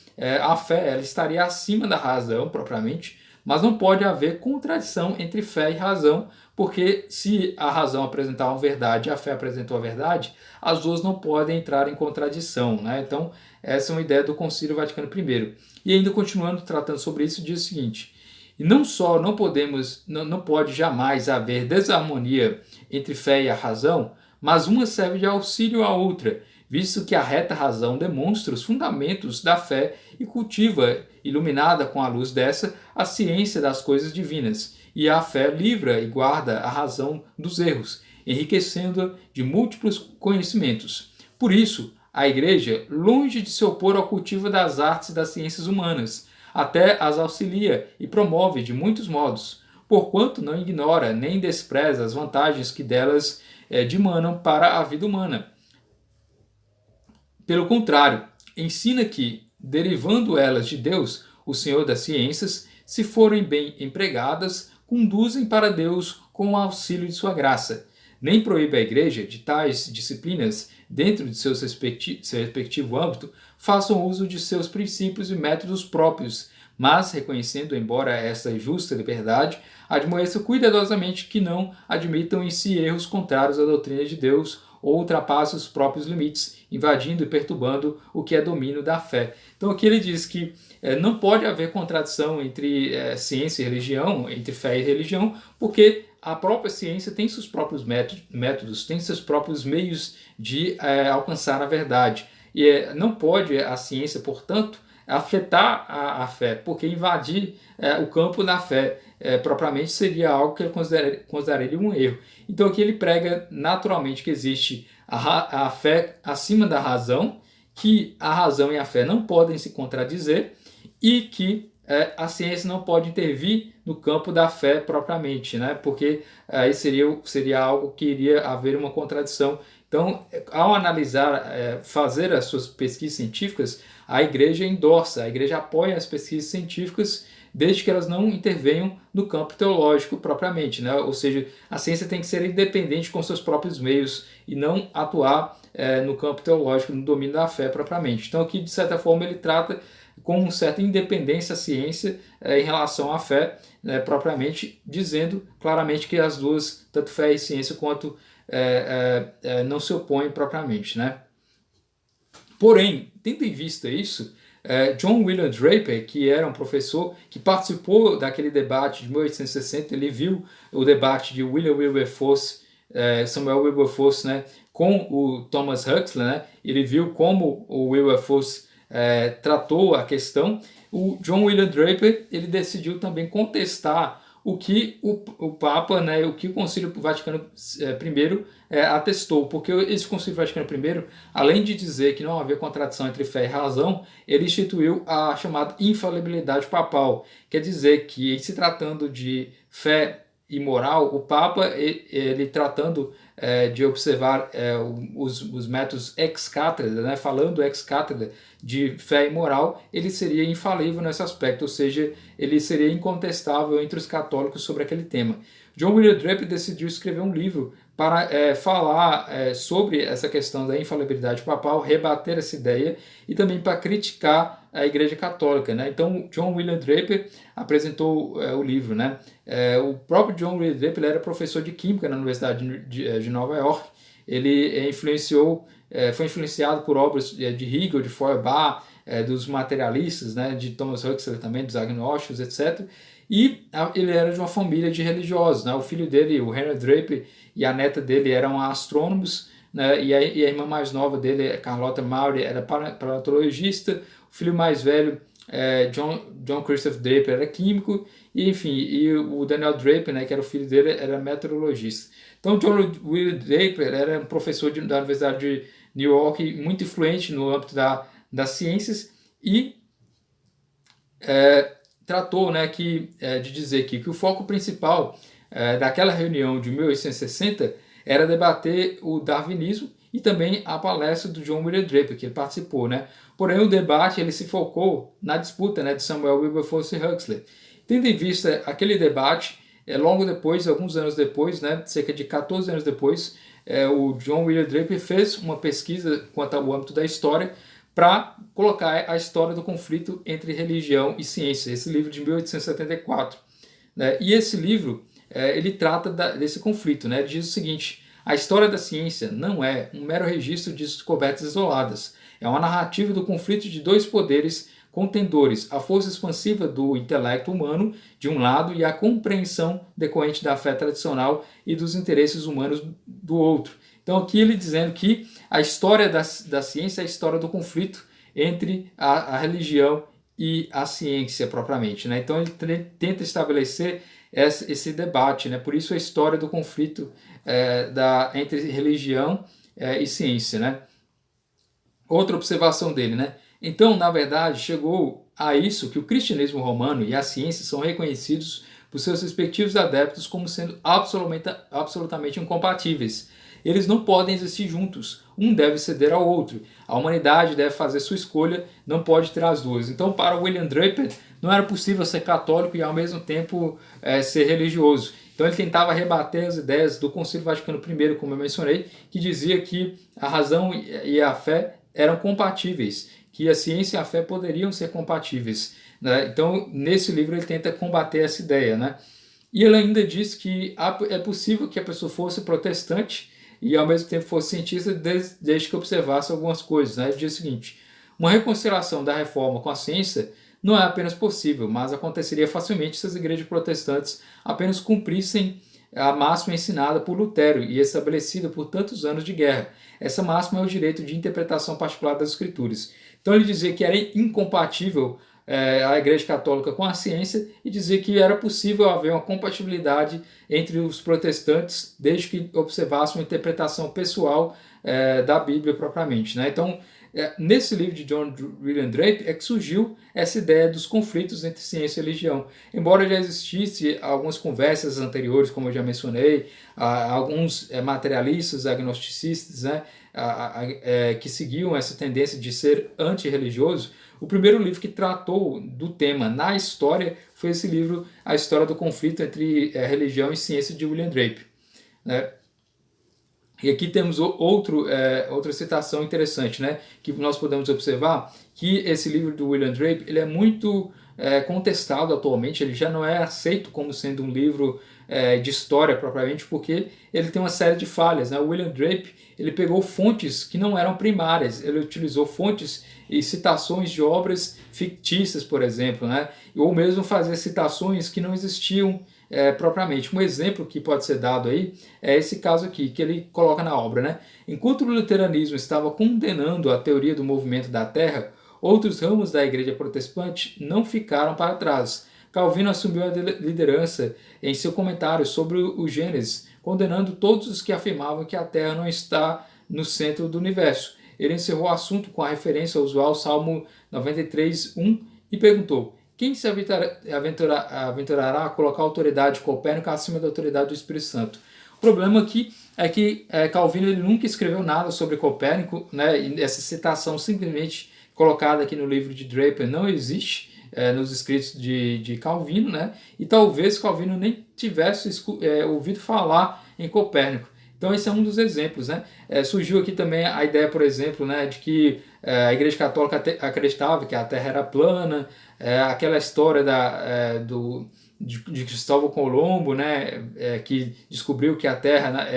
a fé ela estaria acima da razão propriamente, mas não pode haver contradição entre fé e razão, porque se a razão apresentar uma verdade e a fé apresentou a verdade, as duas não podem entrar em contradição, né? Então essa é uma ideia do Concílio Vaticano I. E ainda continuando tratando sobre isso, diz o seguinte: e não só não pode jamais haver desarmonia entre fé e a razão, mas uma serve de auxílio à outra, visto que a reta razão demonstra os fundamentos da fé e cultiva, iluminada com a luz dessa, a ciência das coisas divinas, e a fé livra e guarda a razão dos erros, enriquecendo-a de múltiplos conhecimentos. Por isso, a Igreja, longe de se opor ao cultivo das artes e das ciências humanas, até as auxilia e promove de muitos modos, porquanto não ignora nem despreza as vantagens que delas dimanam para a vida humana. Pelo contrário, ensina que, derivando elas de Deus, o Senhor das ciências, se forem bem empregadas, conduzem para Deus com o auxílio de sua graça. Nem proíbe a Igreja de tais disciplinas, dentro de seu respectivo âmbito, façam uso de seus princípios e métodos próprios, mas, reconhecendo, embora essa justa liberdade, admoeça cuidadosamente que não admitam em si erros contrários à doutrina de Deus ou ultrapassem os próprios limites, invadindo e perturbando o que é domínio da fé. Então aqui ele diz que não pode haver contradição entre ciência e religião, entre fé e religião, porque a própria ciência tem seus próprios métodos, tem seus próprios meios de alcançar a verdade. E não pode a ciência, portanto, afetar a fé, porque invadir o campo da fé propriamente seria algo que ele consideraria um erro. Então aqui ele prega naturalmente que existe a fé acima da razão, que a razão e a fé não podem se contradizer e que a ciência não pode intervir no campo da fé propriamente, né? Porque aí seria algo que iria haver uma contradição. Então, ao analisar, fazer as suas pesquisas científicas, a Igreja endorsa, a Igreja apoia as pesquisas científicas desde que elas não intervenham no campo teológico propriamente, né? Ou seja, a ciência tem que ser independente com seus próprios meios e não atuar no campo teológico, no domínio da fé propriamente. Então aqui, de certa forma, ele trata com uma certa independência a ciência em relação à fé, propriamente dizendo claramente que as duas, tanto fé e ciência, quanto não se opõem propriamente, né? Porém, tendo em vista isso, John William Draper, que era um professor que participou daquele debate de 1860, ele viu o debate de Samuel Wilberforce, né, com o Thomas Huxley, né, ele viu como o Wilberforce tratou a questão. O John William Draper ele decidiu também contestar o que o Papa, né, o que o Concílio Vaticano I atestou, porque esse Concílio Vaticano I, além de dizer que não havia contradição entre fé e razão, ele instituiu a chamada infalibilidade papal, quer dizer que, em se tratando de fé e moral, o Papa, ele tratando de observar os métodos ex cathedra, né, falando ex cathedra de fé e moral, ele seria infalível nesse aspecto, ou seja, ele seria incontestável entre os católicos sobre aquele tema. John William Draper decidiu escrever um livro para falar sobre essa questão da infalibilidade papal, rebater essa ideia e também para criticar a Igreja Católica, né? Então, John William Draper apresentou o livro, né? O próprio John William Draper era professor de Química na Universidade de Nova York. Ele foi influenciado por obras de Hegel, de Feuerbach, dos materialistas, né? De Thomas Huxley também, dos agnósticos, etc. E ele era de uma família de religiosos, né? O filho dele, o Henry Draper, e a neta dele eram astrônomos, né? E a irmã mais nova dele, Carlota Maury, era paleontologista. O filho mais velho, John Christopher Draper, era químico. E, enfim, e o Daniel Draper, né, que era o filho dele, era meteorologista. Então, John William Draper era um professor da Universidade de New York, muito influente no âmbito das ciências, e tratou, né, de dizer que o foco principal daquela reunião de 1860 era debater o darwinismo e também a palestra do John William Draper, que ele participou, né? Porém, o debate ele se focou na disputa, né, de Samuel Wilberforce e Huxley. Tendo em vista aquele debate, logo depois, alguns anos depois, né, cerca de 14 anos depois, o John William Draper fez uma pesquisa quanto ao âmbito da história para colocar a história do conflito entre religião e ciência, esse livro de 1874. Né? E esse livro, ele trata desse conflito, né? Ele diz o seguinte: a história da ciência não é um mero registro de descobertas isoladas, é uma narrativa do conflito de dois poderes contendores, a força expansiva do intelecto humano, de um lado, e a compreensão decorrente da fé tradicional e dos interesses humanos do outro. Então aqui ele dizendo que a história da ciência é a história do conflito entre a religião e a ciência propriamente, né? Então ele tenta estabelecer esse debate, né? Por isso a história do conflito entre religião e ciência, né? outra observação dele, né? Então, na verdade, chegou a isso que o cristianismo romano e a ciência são reconhecidos por seus respectivos adeptos como sendo absolutamente incompatíveis. Eles não podem existir juntos. Um deve ceder ao outro. A humanidade deve fazer sua escolha, não pode ter as duas. Então, para William Draper, não era possível ser católico e ao mesmo tempo ser religioso. Então ele tentava rebater as ideias do Concílio Vaticano I, como eu mencionei, que dizia que a razão e a fé eram compatíveis, que a ciência e a fé poderiam ser compatíveis, né? Então, nesse livro ele tenta combater essa ideia, né? E ele ainda diz que é possível que a pessoa fosse protestante e ao mesmo tempo fosse cientista desde que observasse algumas coisas, né? Ele diz o seguinte: uma reconciliação da reforma com a ciência não é apenas possível, mas aconteceria facilmente se as igrejas protestantes apenas cumprissem a máxima ensinada por Lutero e estabelecida por tantos anos de guerra. Essa máxima é o direito de interpretação particular das Escrituras. Então ele dizia que era incompatível a Igreja Católica com a ciência e dizia que era possível haver uma compatibilidade entre os protestantes desde que observasse uma interpretação pessoal da Bíblia propriamente, né? Então, nesse livro de John William Draper é que surgiu essa ideia dos conflitos entre ciência e religião. Embora já existisse algumas conversas anteriores, como eu já mencionei, alguns materialistas, agnosticistas, né, que seguiam essa tendência de ser antirreligioso, o primeiro livro que tratou do tema na história foi esse livro, A História do Conflito entre Religião e Ciência, de William Draper, né? E aqui temos outra citação interessante, né, que nós podemos observar que esse livro do William Draper ele é muito contestado atualmente, ele já não é aceito como sendo um livro de história propriamente, porque ele tem uma série de falhas, né? O William Draper ele pegou fontes que não eram primárias, ele utilizou fontes e citações de obras fictícias, por exemplo, né? Ou mesmo fazer citações que não existiam propriamente. Um exemplo que pode ser dado aí é esse caso aqui, que ele coloca na obra, né? Enquanto o luteranismo estava condenando a teoria do movimento da Terra, outros ramos da igreja protestante não ficaram para trás. Calvino assumiu a liderança em seu comentário sobre o Gênesis, condenando todos os que afirmavam que a Terra não está no centro do universo. Ele encerrou o assunto com a referência ao usual Salmo 93:1 e perguntou: quem se aventurará a colocar a autoridade de Copérnico acima da autoridade do Espírito Santo? O problema aqui é que Calvino ele nunca escreveu nada sobre Copérnico, né? E essa citação simplesmente colocada aqui no livro de Draper não existe nos escritos de Calvino, né? E talvez Calvino nem tivesse ouvido falar em Copérnico. Então esse é um dos exemplos, né? Surgiu aqui também a ideia, por exemplo, né, de que a Igreja Católica acreditava que a Terra era plana, aquela história de Cristóvão Colombo, né, que descobriu que a Terra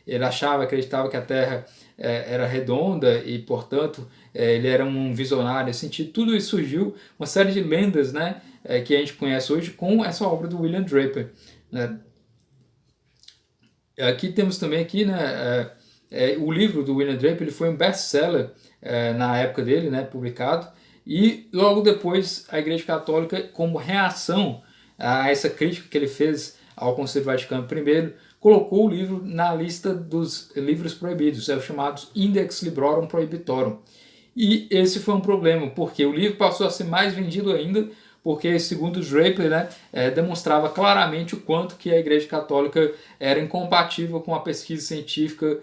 ele acreditava que a Terra era redonda e, portanto, ele era um visionário nesse sentido. Tudo isso surgiu, uma série de lendas, né, que a gente conhece hoje com essa obra do William Draper, né? Aqui temos também aqui, né, o livro do William Draper ele foi um best-seller na época dele, né, publicado, e logo depois a Igreja Católica, como reação a essa crítica que ele fez ao Concílio Vaticano I, colocou o livro na lista dos livros proibidos, os chamados Index Librorum Prohibitorum. E esse foi um problema, porque o livro passou a ser mais vendido ainda, porque, segundo Draper, né, demonstrava claramente o quanto que a Igreja Católica era incompatível com a pesquisa científica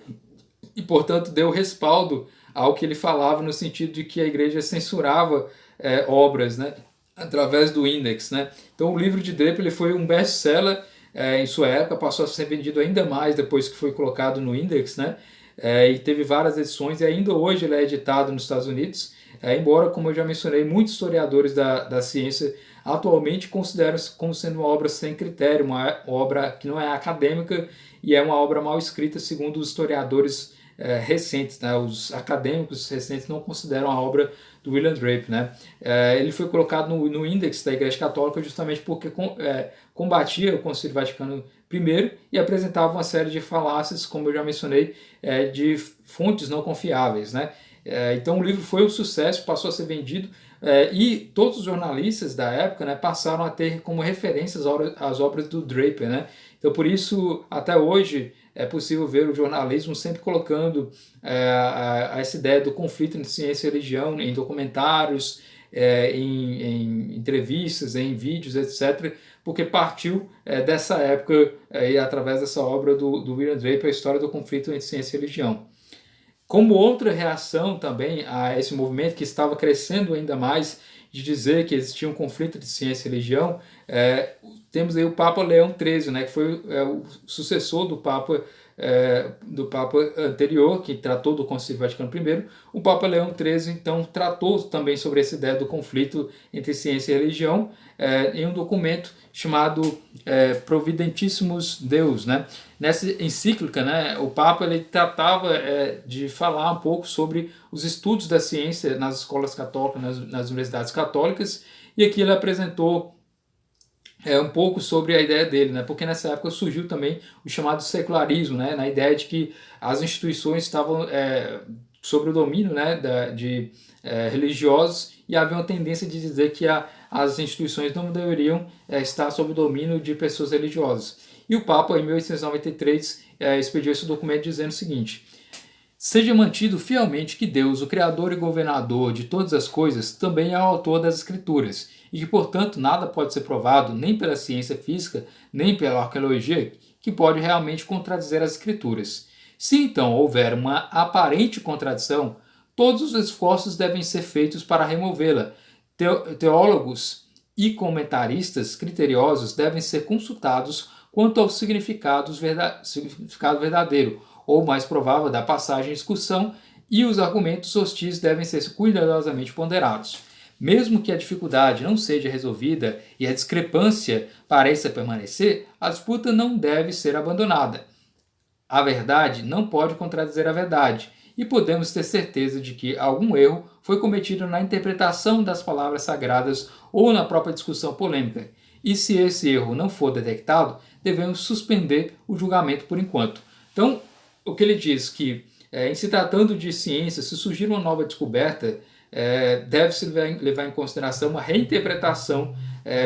e, portanto, deu respaldo ao que ele falava no sentido de que a Igreja censurava obras, né, através do Index, né? Então o livro de Draper ele foi um best-seller em sua época, passou a ser vendido ainda mais depois que foi colocado no Index, né? E teve várias edições e ainda hoje ele é editado nos Estados Unidos, embora, como eu já mencionei, muitos historiadores da ciência atualmente consideram como sendo uma obra sem critério, uma obra que não é acadêmica e é uma obra mal escrita, segundo os historiadores recentes, né? Os acadêmicos recentes não consideram a obra do William Draper, né? Ele foi colocado no índex da Igreja Católica justamente porque combatia o Concílio Vaticano I e apresentava uma série de falácias, como eu já mencionei, de fontes não confiáveis, né? Então o livro foi um sucesso, passou a ser vendido E todos os jornalistas da época, né, passaram a ter como referência as obras do Draper, né? Então, por isso, até hoje, é possível ver o jornalismo sempre colocando essa ideia do conflito entre ciência e religião em documentários, em entrevistas, em vídeos, etc., porque partiu dessa época e através dessa obra do William Draper, a história do conflito entre ciência e religião. Como outra reação também a esse movimento que estava crescendo ainda mais, de dizer que existia um conflito de ciência e religião, temos aí o Papa Leão XIII, né, que foi o sucessor do Papa anterior, que tratou do Concílio Vaticano I. O Papa Leão XIII, então, tratou também sobre essa ideia do conflito entre ciência e religião em um documento chamado Providentissimus Deus, né? Nessa encíclica, né, o Papa ele tratava de falar um pouco sobre os estudos da ciência nas escolas católicas, nas universidades católicas, e aqui ele apresentou um pouco sobre a ideia dele, né? Porque nessa época surgiu também o chamado secularismo, né? Na ideia de que as instituições estavam sob o domínio, né, de religiosos, e havia uma tendência de dizer que as instituições não deveriam estar sob o domínio de pessoas religiosas. E o Papa, em 1893, expediu esse documento dizendo o seguinte: seja mantido fielmente que Deus, o Criador e Governador de todas as coisas, também é o autor das Escrituras, e que, portanto, nada pode ser provado, nem pela ciência física, nem pela arqueologia, que pode realmente contradizer as Escrituras. Se então houver uma aparente contradição, todos os esforços devem ser feitos para removê-la. Teólogos e comentaristas criteriosos devem ser consultados quanto ao significado verdadeiro, ou mais provável, da passagem em discussão, e os argumentos hostis devem ser cuidadosamente ponderados. Mesmo que a dificuldade não seja resolvida e a discrepância pareça permanecer, a disputa não deve ser abandonada. A verdade não pode contradizer a verdade, e podemos ter certeza de que algum erro foi cometido na interpretação das palavras sagradas ou na própria discussão polêmica. E se esse erro não for detectado, devemos suspender o julgamento por enquanto. Então, o que ele diz que, em se tratando de ciência, se surgir uma nova descoberta, deve-se levar em consideração uma reinterpretação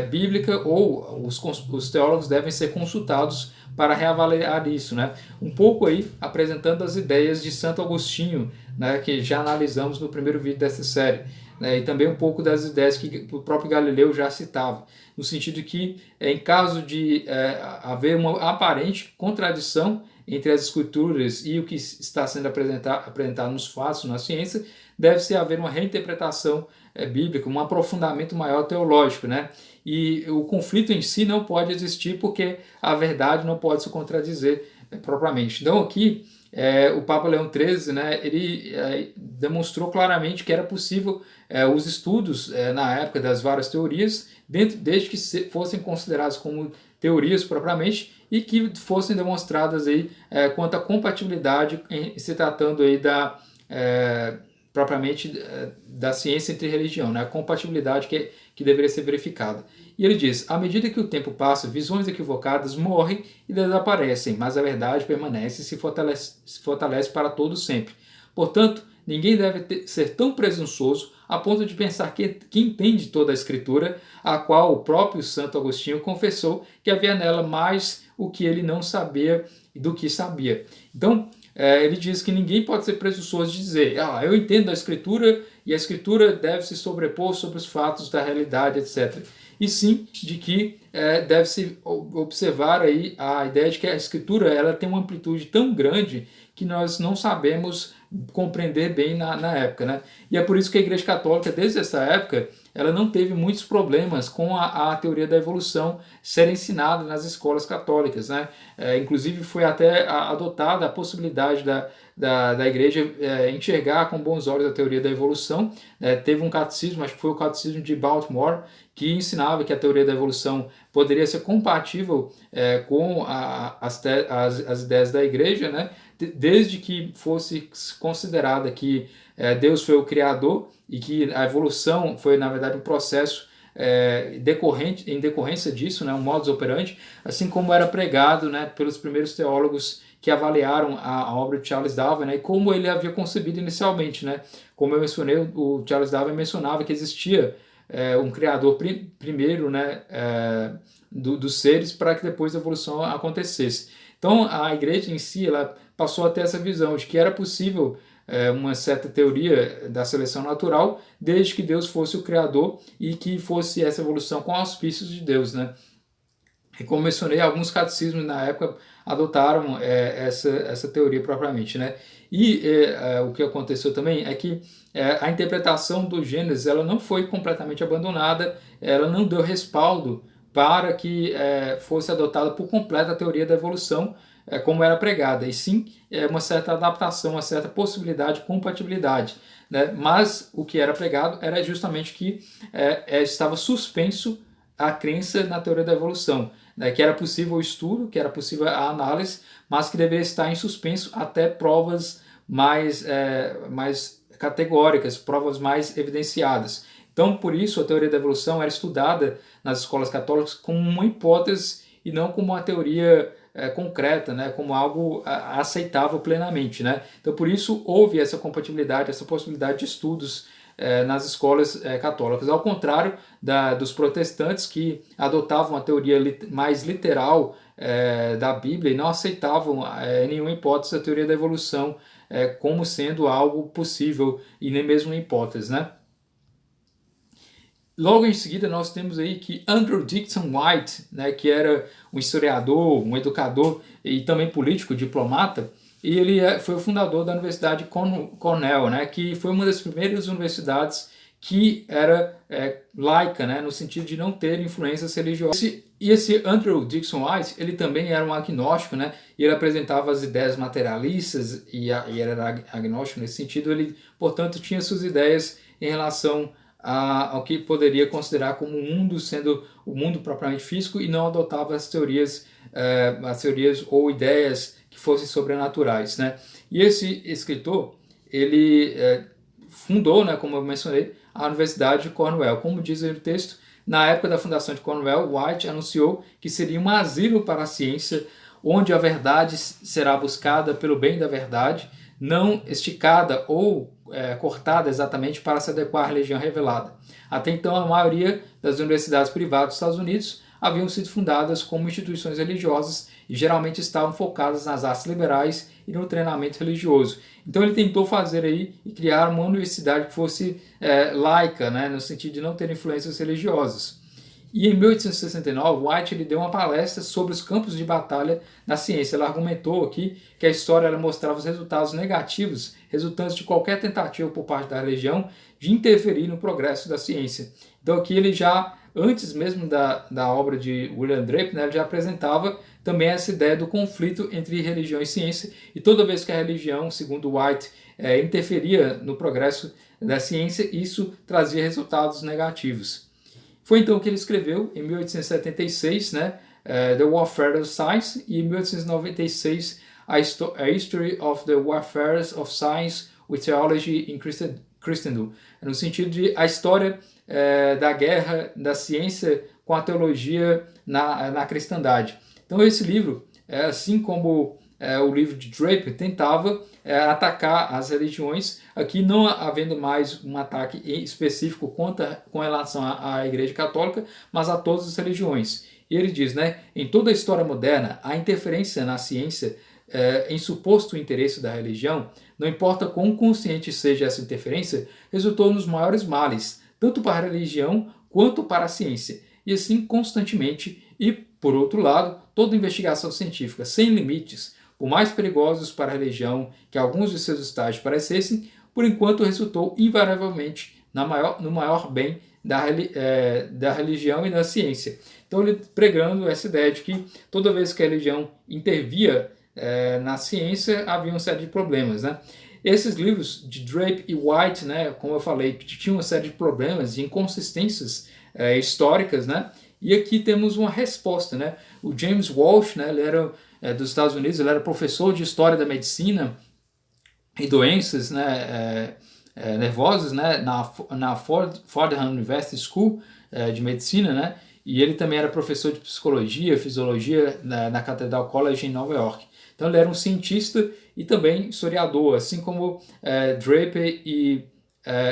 bíblica, ou os teólogos devem ser consultados para reavaliar isso, né? Um pouco aí apresentando as ideias de Santo Agostinho, né, que já analisamos no primeiro vídeo dessa série, né, e também um pouco das ideias que o próprio Galileu já citava, no sentido que, em caso de haver uma aparente contradição entre as escrituras e o que está sendo apresentado nos fatos, na ciência, deve-se haver uma reinterpretação bíblica, um aprofundamento maior teológico, né? E o conflito em si não pode existir porque a verdade não pode se contradizer propriamente. Então aqui o Papa Leão XIII, né, ele demonstrou claramente que era possível os estudos na época das várias teorias, desde que fossem consideradas como teorias propriamente, e que fossem demonstradas aí quanto à compatibilidade em se tratando aí propriamente da ciência entre religião, né? A compatibilidade que deveria ser verificada. E ele diz: à medida que o tempo passa, visões equivocadas morrem e desaparecem, mas a verdade permanece e se fortalece para todo sempre. Portanto, ninguém deve ser tão presunçoso a ponto de pensar que entende toda a Escritura, a qual o próprio Santo Agostinho confessou que havia nela mais o que ele não sabia do que sabia. Então, ele diz que ninguém pode ser presunçoso de dizer: eu entendo a Escritura e a Escritura deve se sobrepor sobre os fatos da realidade, etc. E sim de que deve-se observar aí a ideia de que a Escritura ela tem uma amplitude tão grande que nós não sabemos compreender bem na época, né? E é por isso que a Igreja Católica, desde essa época, ela não teve muitos problemas com a teoria da evolução ser ensinada nas escolas católicas, né? Inclusive foi até adotada a possibilidade da Igreja enxergar com bons olhos a teoria da evolução. Teve um catecismo, acho que foi o catecismo de Baltimore, que ensinava que a teoria da evolução poderia ser compatível com as ideias da Igreja, né? Desde que fosse considerada que Deus foi o Criador e que a evolução foi, na verdade, um processo em decorrência disso, né, um modus operandi, assim como era pregado, né, pelos primeiros teólogos que avaliaram a obra de Charles Darwin, né, e como ele havia concebido inicialmente. Né. Como eu mencionei, o Charles Darwin mencionava que existia um criador primeiro, né, dos seres, para que depois a evolução acontecesse. Então a igreja em si ela passou a ter essa visão de que era possível uma certa teoria da seleção natural, desde que Deus fosse o criador e que fosse essa evolução com auspícios de Deus. Né. E como mencionei, alguns catecismos na época adotaram essa teoria propriamente. Né? E o que aconteceu também é que a interpretação do Gênesis ela não foi completamente abandonada, ela não deu respaldo para que fosse adotada por completo a teoria da evolução como era pregada, e sim uma certa adaptação, uma certa possibilidade de compatibilidade. Né? Mas o que era pregado era justamente que estava suspenso a crença na teoria da evolução, né, que era possível o estudo, que era possível a análise, mas que deveria estar em suspenso até provas mais categóricas, provas mais evidenciadas. Então, por isso, a teoria da evolução era estudada nas escolas católicas como uma hipótese e não como uma teoria concreta, né, como algo aceitável plenamente. Né? Então, por isso, houve essa compatibilidade, essa possibilidade de estudos nas escolas católicas, ao contrário dos protestantes que adotavam a teoria mais literal da Bíblia e não aceitavam em nenhuma hipótese a teoria da evolução como sendo algo possível e nem mesmo uma hipótese. Né? Logo em seguida nós temos aí que Andrew Dickson White, né, que era um historiador, um educador e também político, diplomata, e ele foi o fundador da Universidade Cornell, né, que foi uma das primeiras universidades que era laica, né, no sentido de não ter influências religiosas. E esse Andrew Dickson White, ele também era um agnóstico, né, e ele apresentava as ideias materialistas e era agnóstico nesse sentido. Ele, portanto, tinha suas ideias em relação ao que poderia considerar como o mundo sendo o mundo propriamente físico e não adotava as teorias ou ideias que fossem sobrenaturais. Né? E esse escritor, ele fundou, né, como eu mencionei, a Universidade de Cornell. Como diz aí o texto, na época da fundação de Cornell, White anunciou que seria um asilo para a ciência, onde a verdade será buscada pelo bem da verdade, não esticada ou cortada exatamente para se adequar à religião revelada. Até então, a maioria das universidades privadas dos Estados Unidos haviam sido fundadas como instituições religiosas e geralmente estavam focadas nas artes liberais e no treinamento religioso. Então ele tentou fazer aí e criar uma universidade que fosse laica, né, no sentido de não ter influências religiosas. E em 1869, White ele deu uma palestra sobre os campos de batalha na ciência. Ela argumentou aqui que a história ela mostrava os resultados negativos resultantes de qualquer tentativa por parte da religião de interferir no progresso da ciência. Então aqui ele já, antes mesmo da obra de William Drape, né, ele já apresentava também essa ideia do conflito entre religião e ciência, e toda vez que a religião, segundo White, interferia no progresso da ciência, isso trazia resultados negativos. Foi então que ele escreveu, em 1876, né, The Warfare of Science, e em 1896, A History of the Warfare of Science with Theology in Christendom, no sentido de a história da guerra da ciência com a teologia na cristandade. Então esse livro, assim como o livro de Draper, tentava atacar as religiões, aqui não havendo mais um ataque específico com relação à Igreja Católica, mas a todas as religiões. E ele diz, né, em toda a história moderna, a interferência na ciência em suposto interesse da religião, não importa quão consciente seja essa interferência, resultou nos maiores males, tanto para a religião quanto para a ciência, e assim constantemente. E, por outro lado, toda investigação científica sem limites, por mais perigosos para a religião que alguns de seus estágios parecessem, por enquanto resultou invariavelmente no maior bem da religião e da ciência. Então ele pregando essa ideia de que toda vez que a religião intervia na ciência, havia uma série de problemas. Né? Esses livros de Drape e White, né, como eu falei, tinham uma série de problemas, de inconsistências históricas, né? E aqui temos uma resposta. Né? O James Walsh, né, ele era dos Estados Unidos, ele era professor de História da Medicina e Doenças, né, nervosas, né, na Fordham University School de medicina, né? E ele também era professor de psicologia, fisiologia na Catedral College em Nova York. Então ele era um cientista e também historiador, assim como Draper e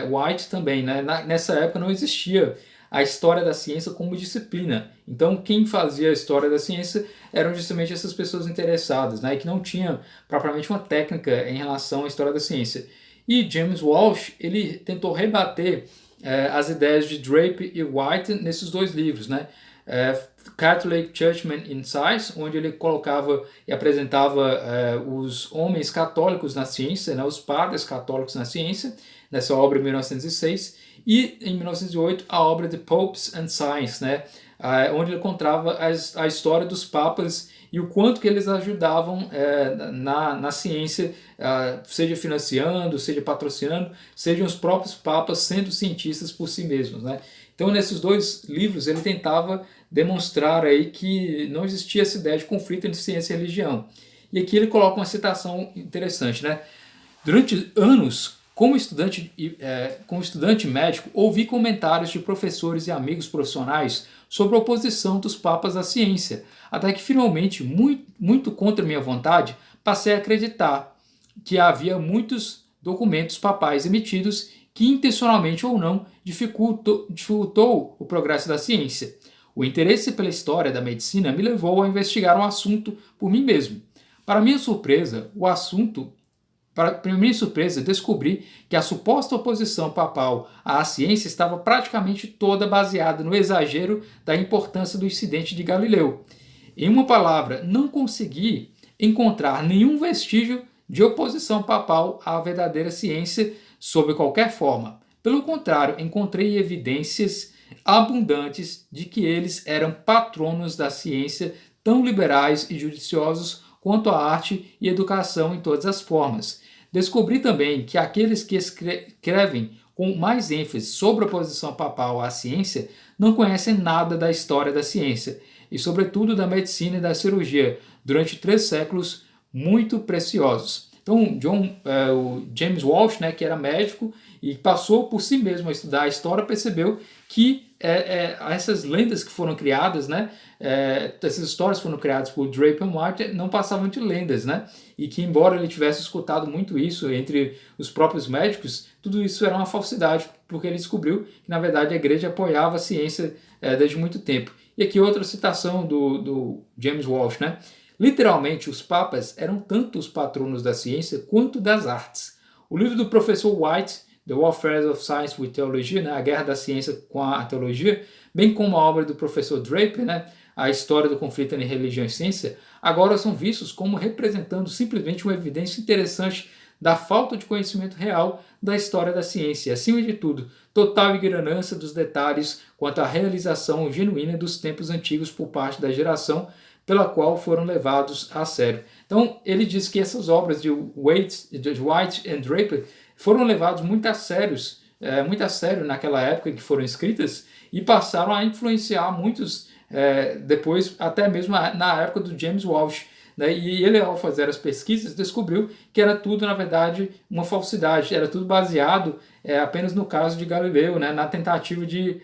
White também, né? Nessa época não existia a história da ciência como disciplina. Então quem fazia a história da ciência eram justamente essas pessoas interessadas, né? E que não tinham propriamente uma técnica em relação à história da ciência. E James Walsh, ele tentou rebater as ideias de Draper e White nesses dois livros, né? Catholic Churchmen in Science, onde ele colocava e apresentava os homens católicos na ciência, né, os padres católicos na ciência, nessa obra em 1906, e em 1908 a obra The Popes and Science, né, onde ele contava a história dos papas e o quanto que eles ajudavam na ciência, seja financiando, seja patrocinando, sejam os próprios papas sendo cientistas por si mesmos, né? Então, nesses dois livros, ele tentava demonstrar aí que não existia essa ideia de conflito entre ciência e religião. E aqui ele coloca uma citação interessante, né? Durante anos, como estudante médico, ouvi comentários de professores e amigos profissionais sobre a oposição dos papas à ciência, até que finalmente, muito contra minha vontade, passei a acreditar que havia muitos documentos papais emitidos que intencionalmente ou não dificultou o progresso da ciência. O interesse pela história da medicina me levou a investigar o assunto por mim mesmo. Para minha surpresa, descobri que a suposta oposição papal à ciência estava praticamente toda baseada no exagero da importância do incidente de Galileu. Em uma palavra, não consegui encontrar nenhum vestígio de oposição papal à verdadeira ciência sob qualquer forma. Pelo contrário, encontrei evidências abundantes de que eles eram patronos da ciência, tão liberais e judiciosos quanto a arte e educação em todas as formas. Descobri também que aqueles que escrevem com mais ênfase sobre a oposição papal à ciência não conhecem nada da história da ciência e, sobretudo, da medicina e da cirurgia, durante 3 séculos muito preciosos. Então, o James Walsh, né, que era médico e passou por si mesmo a estudar a história, percebeu que essas lendas que foram criadas, né, essas histórias foram criadas por Draper e White, não passavam de lendas, né, e que embora ele tivesse escutado muito isso entre os próprios médicos, tudo isso era uma falsidade, porque ele descobriu que na verdade a igreja apoiava a ciência desde muito tempo. E aqui outra citação do James Walsh, né? Literalmente, os papas eram tanto os patronos da ciência quanto das artes. O livro do professor White, The Warfare of Science with Theology, né, a guerra da ciência com a teologia, bem como a obra do professor Draper, né, a história do conflito entre religião e ciência, agora são vistos como representando simplesmente uma evidência interessante da falta de conhecimento real da história da ciência e, acima de tudo, total ignorância dos detalhes quanto à realização genuína dos tempos antigos por parte da geração pela qual foram levados a sério. Então, ele diz que essas obras de White e Draper foram levadas muito a sério naquela época em que foram escritas e passaram a influenciar muitos depois, até mesmo na época do James Walsh. Né? E ele, ao fazer as pesquisas, descobriu que era tudo, na verdade, uma falsidade, era tudo baseado apenas no caso de Galileu, né? Na tentativa de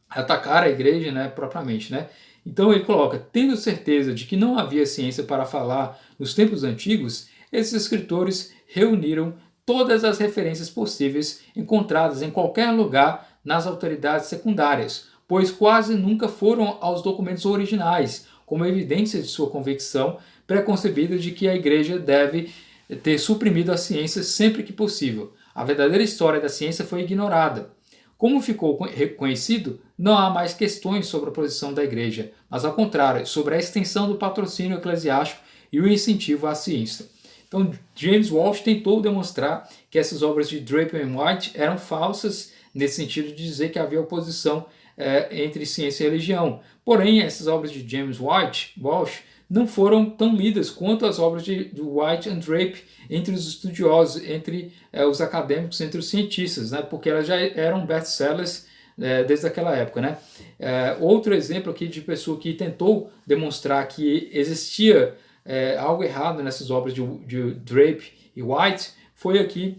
atacar a igreja, né, propriamente, né? Então ele coloca, tendo certeza de que não havia ciência para falar nos tempos antigos, esses escritores reuniram todas as referências possíveis encontradas em qualquer lugar nas autoridades secundárias, pois quase nunca foram aos documentos originais, como evidência de sua convicção preconcebida de que a igreja deve ter suprimido a ciência sempre que possível. A verdadeira história da ciência foi ignorada. Como ficou reconhecido, não há mais questões sobre a posição da igreja, mas ao contrário, sobre a extensão do patrocínio eclesiástico e o incentivo à ciência. Então, James Walsh tentou demonstrar que essas obras de Draper e White eram falsas, nesse sentido de dizer que havia oposição entre ciência e religião. Porém, essas obras de James Walsh não foram tão lidas quanto as obras de White e Draper entre os estudiosos, entre os acadêmicos, entre os cientistas, né? Porque elas já eram best-sellers desde aquela época. Né? Outro exemplo aqui de pessoa que tentou demonstrar que existia algo errado nessas obras de Draper e White foi aqui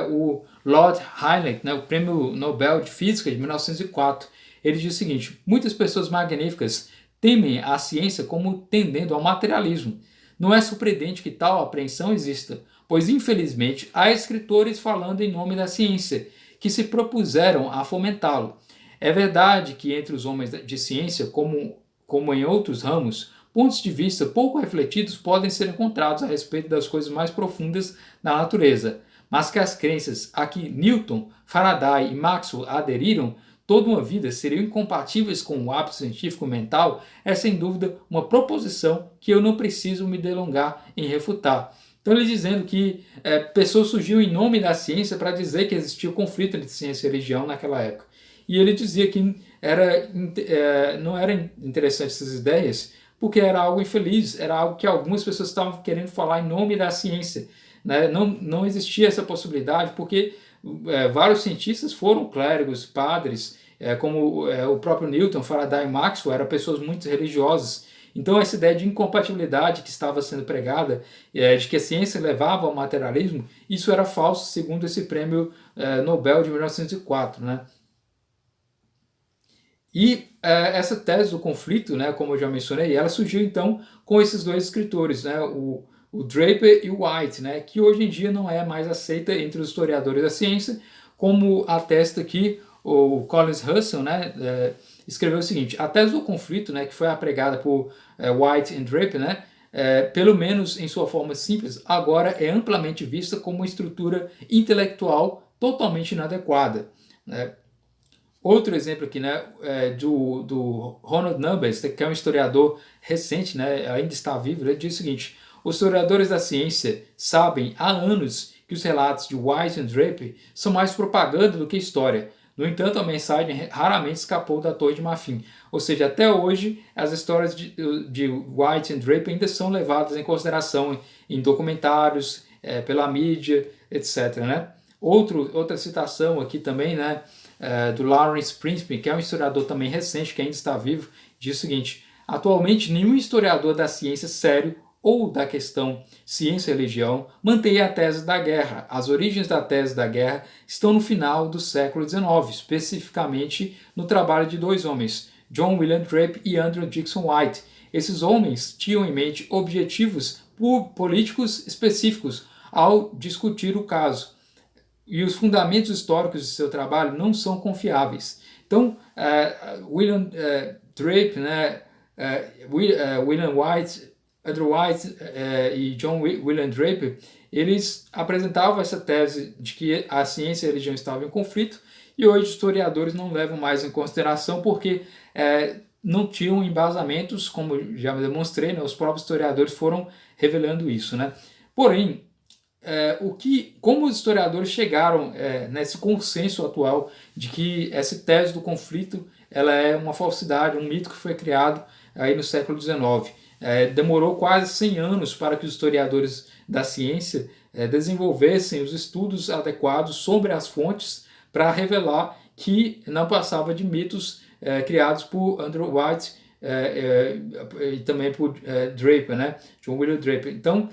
o Lord Heinrich, né, o Prêmio Nobel de Física de 1904. Ele diz o seguinte: muitas pessoas magníficas temem a ciência como tendendo ao materialismo. Não é surpreendente que tal apreensão exista, pois infelizmente há escritores falando em nome da ciência, que se propuseram a fomentá-lo. É verdade que entre os homens de ciência, como em outros ramos, pontos de vista pouco refletidos podem ser encontrados a respeito das coisas mais profundas da natureza, mas que as crenças a que Newton, Faraday e Maxwell aderiram toda uma vida seriam incompatíveis com o hábito científico mental é sem dúvida uma proposição que eu não preciso me delongar em refutar. Então ele dizendo que pessoas surgiam em nome da ciência para dizer que existia um conflito entre ciência e religião naquela época. E ele dizia que não era interessante essas ideias porque era algo infeliz, era algo que algumas pessoas estavam querendo falar em nome da ciência. Né? Não existia essa possibilidade porque vários cientistas foram clérigos, padres, como o próprio Newton, Faraday e Maxwell, eram pessoas muito religiosas. Então essa ideia de incompatibilidade que estava sendo pregada, de que a ciência levava ao materialismo, isso era falso, segundo esse prêmio Nobel de 1904. Né? E essa tese do conflito, né, como eu já mencionei, ela surgiu então com esses dois escritores, né, o Draper e o White, né, que hoje em dia não é mais aceita entre os historiadores da ciência, como atesta aqui o Collins Russell, né, escreveu o seguinte: a tese do conflito, né, que foi apregada por White e Draper, né, pelo menos em sua forma simples, agora é amplamente vista como uma estrutura intelectual totalmente inadequada. Né. Outro exemplo aqui, né, do Ronald Numbers, que é um historiador recente, né, ainda está vivo, ele diz o seguinte: os historiadores da ciência sabem há anos que os relatos de White e Draper são mais propaganda do que história. No entanto, a mensagem raramente escapou da Torre de Marfim. Ou seja, até hoje, as histórias de White e Draper ainda são levadas em consideração em documentários, pela mídia, etc. Né? Outra citação aqui também, né, do Lawrence Príncipe, que é um historiador também recente, que ainda está vivo, diz o seguinte: atualmente nenhum historiador da ciência sério ou da questão ciência e religião mantém a tese da guerra. As origens da tese da guerra estão no final do século XIX, especificamente no trabalho de dois homens, John William Draper e Andrew Dickson White. Esses homens tinham em mente objetivos políticos específicos ao discutir o caso. E os fundamentos históricos de seu trabalho não são confiáveis. Então, William Draper, né, William White, Andrew White e John William Draper, eles apresentavam essa tese de que a ciência e a religião estavam em conflito, e hoje os historiadores não levam mais em consideração porque não tinham embasamentos, como já demonstrei, né, os próprios historiadores foram revelando isso. Né? Porém, como os historiadores chegaram nesse consenso atual de que essa tese do conflito ela é uma falsidade, um mito que foi criado aí no século XIX. Demorou quase 100 anos para que os historiadores da ciência desenvolvessem os estudos adequados sobre as fontes para revelar que não passava de mitos criados por Andrew White e também por Draper, né? John William Draper. Então,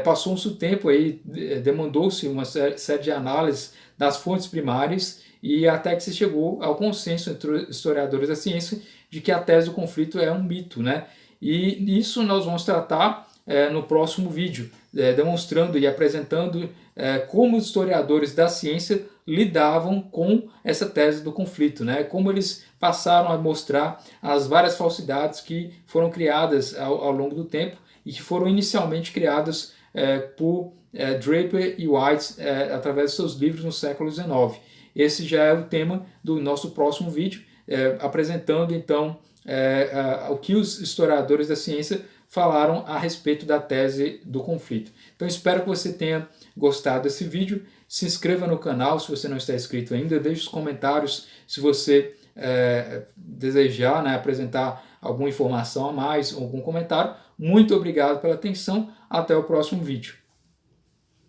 passou-se o tempo aí, demandou-se uma série de análises das fontes primárias e até que se chegou ao consenso entre os historiadores da ciência de que a tese do conflito é um mito, né? E isso nós vamos tratar no próximo vídeo, demonstrando e apresentando como os historiadores da ciência lidavam com essa tese do conflito, né? Como eles passaram a mostrar as várias falsidades que foram criadas ao longo do tempo e que foram inicialmente criadas por Draper e White através de seus livros no século XIX. Esse já é o tema do nosso próximo vídeo, apresentando então o que os historiadores da ciência falaram a respeito da tese do conflito. Então espero que você tenha gostado desse vídeo. Se inscreva no canal se você não está inscrito ainda, deixe os comentários se você desejar, né, apresentar alguma informação a mais, algum comentário. Muito obrigado pela atenção, até o próximo vídeo.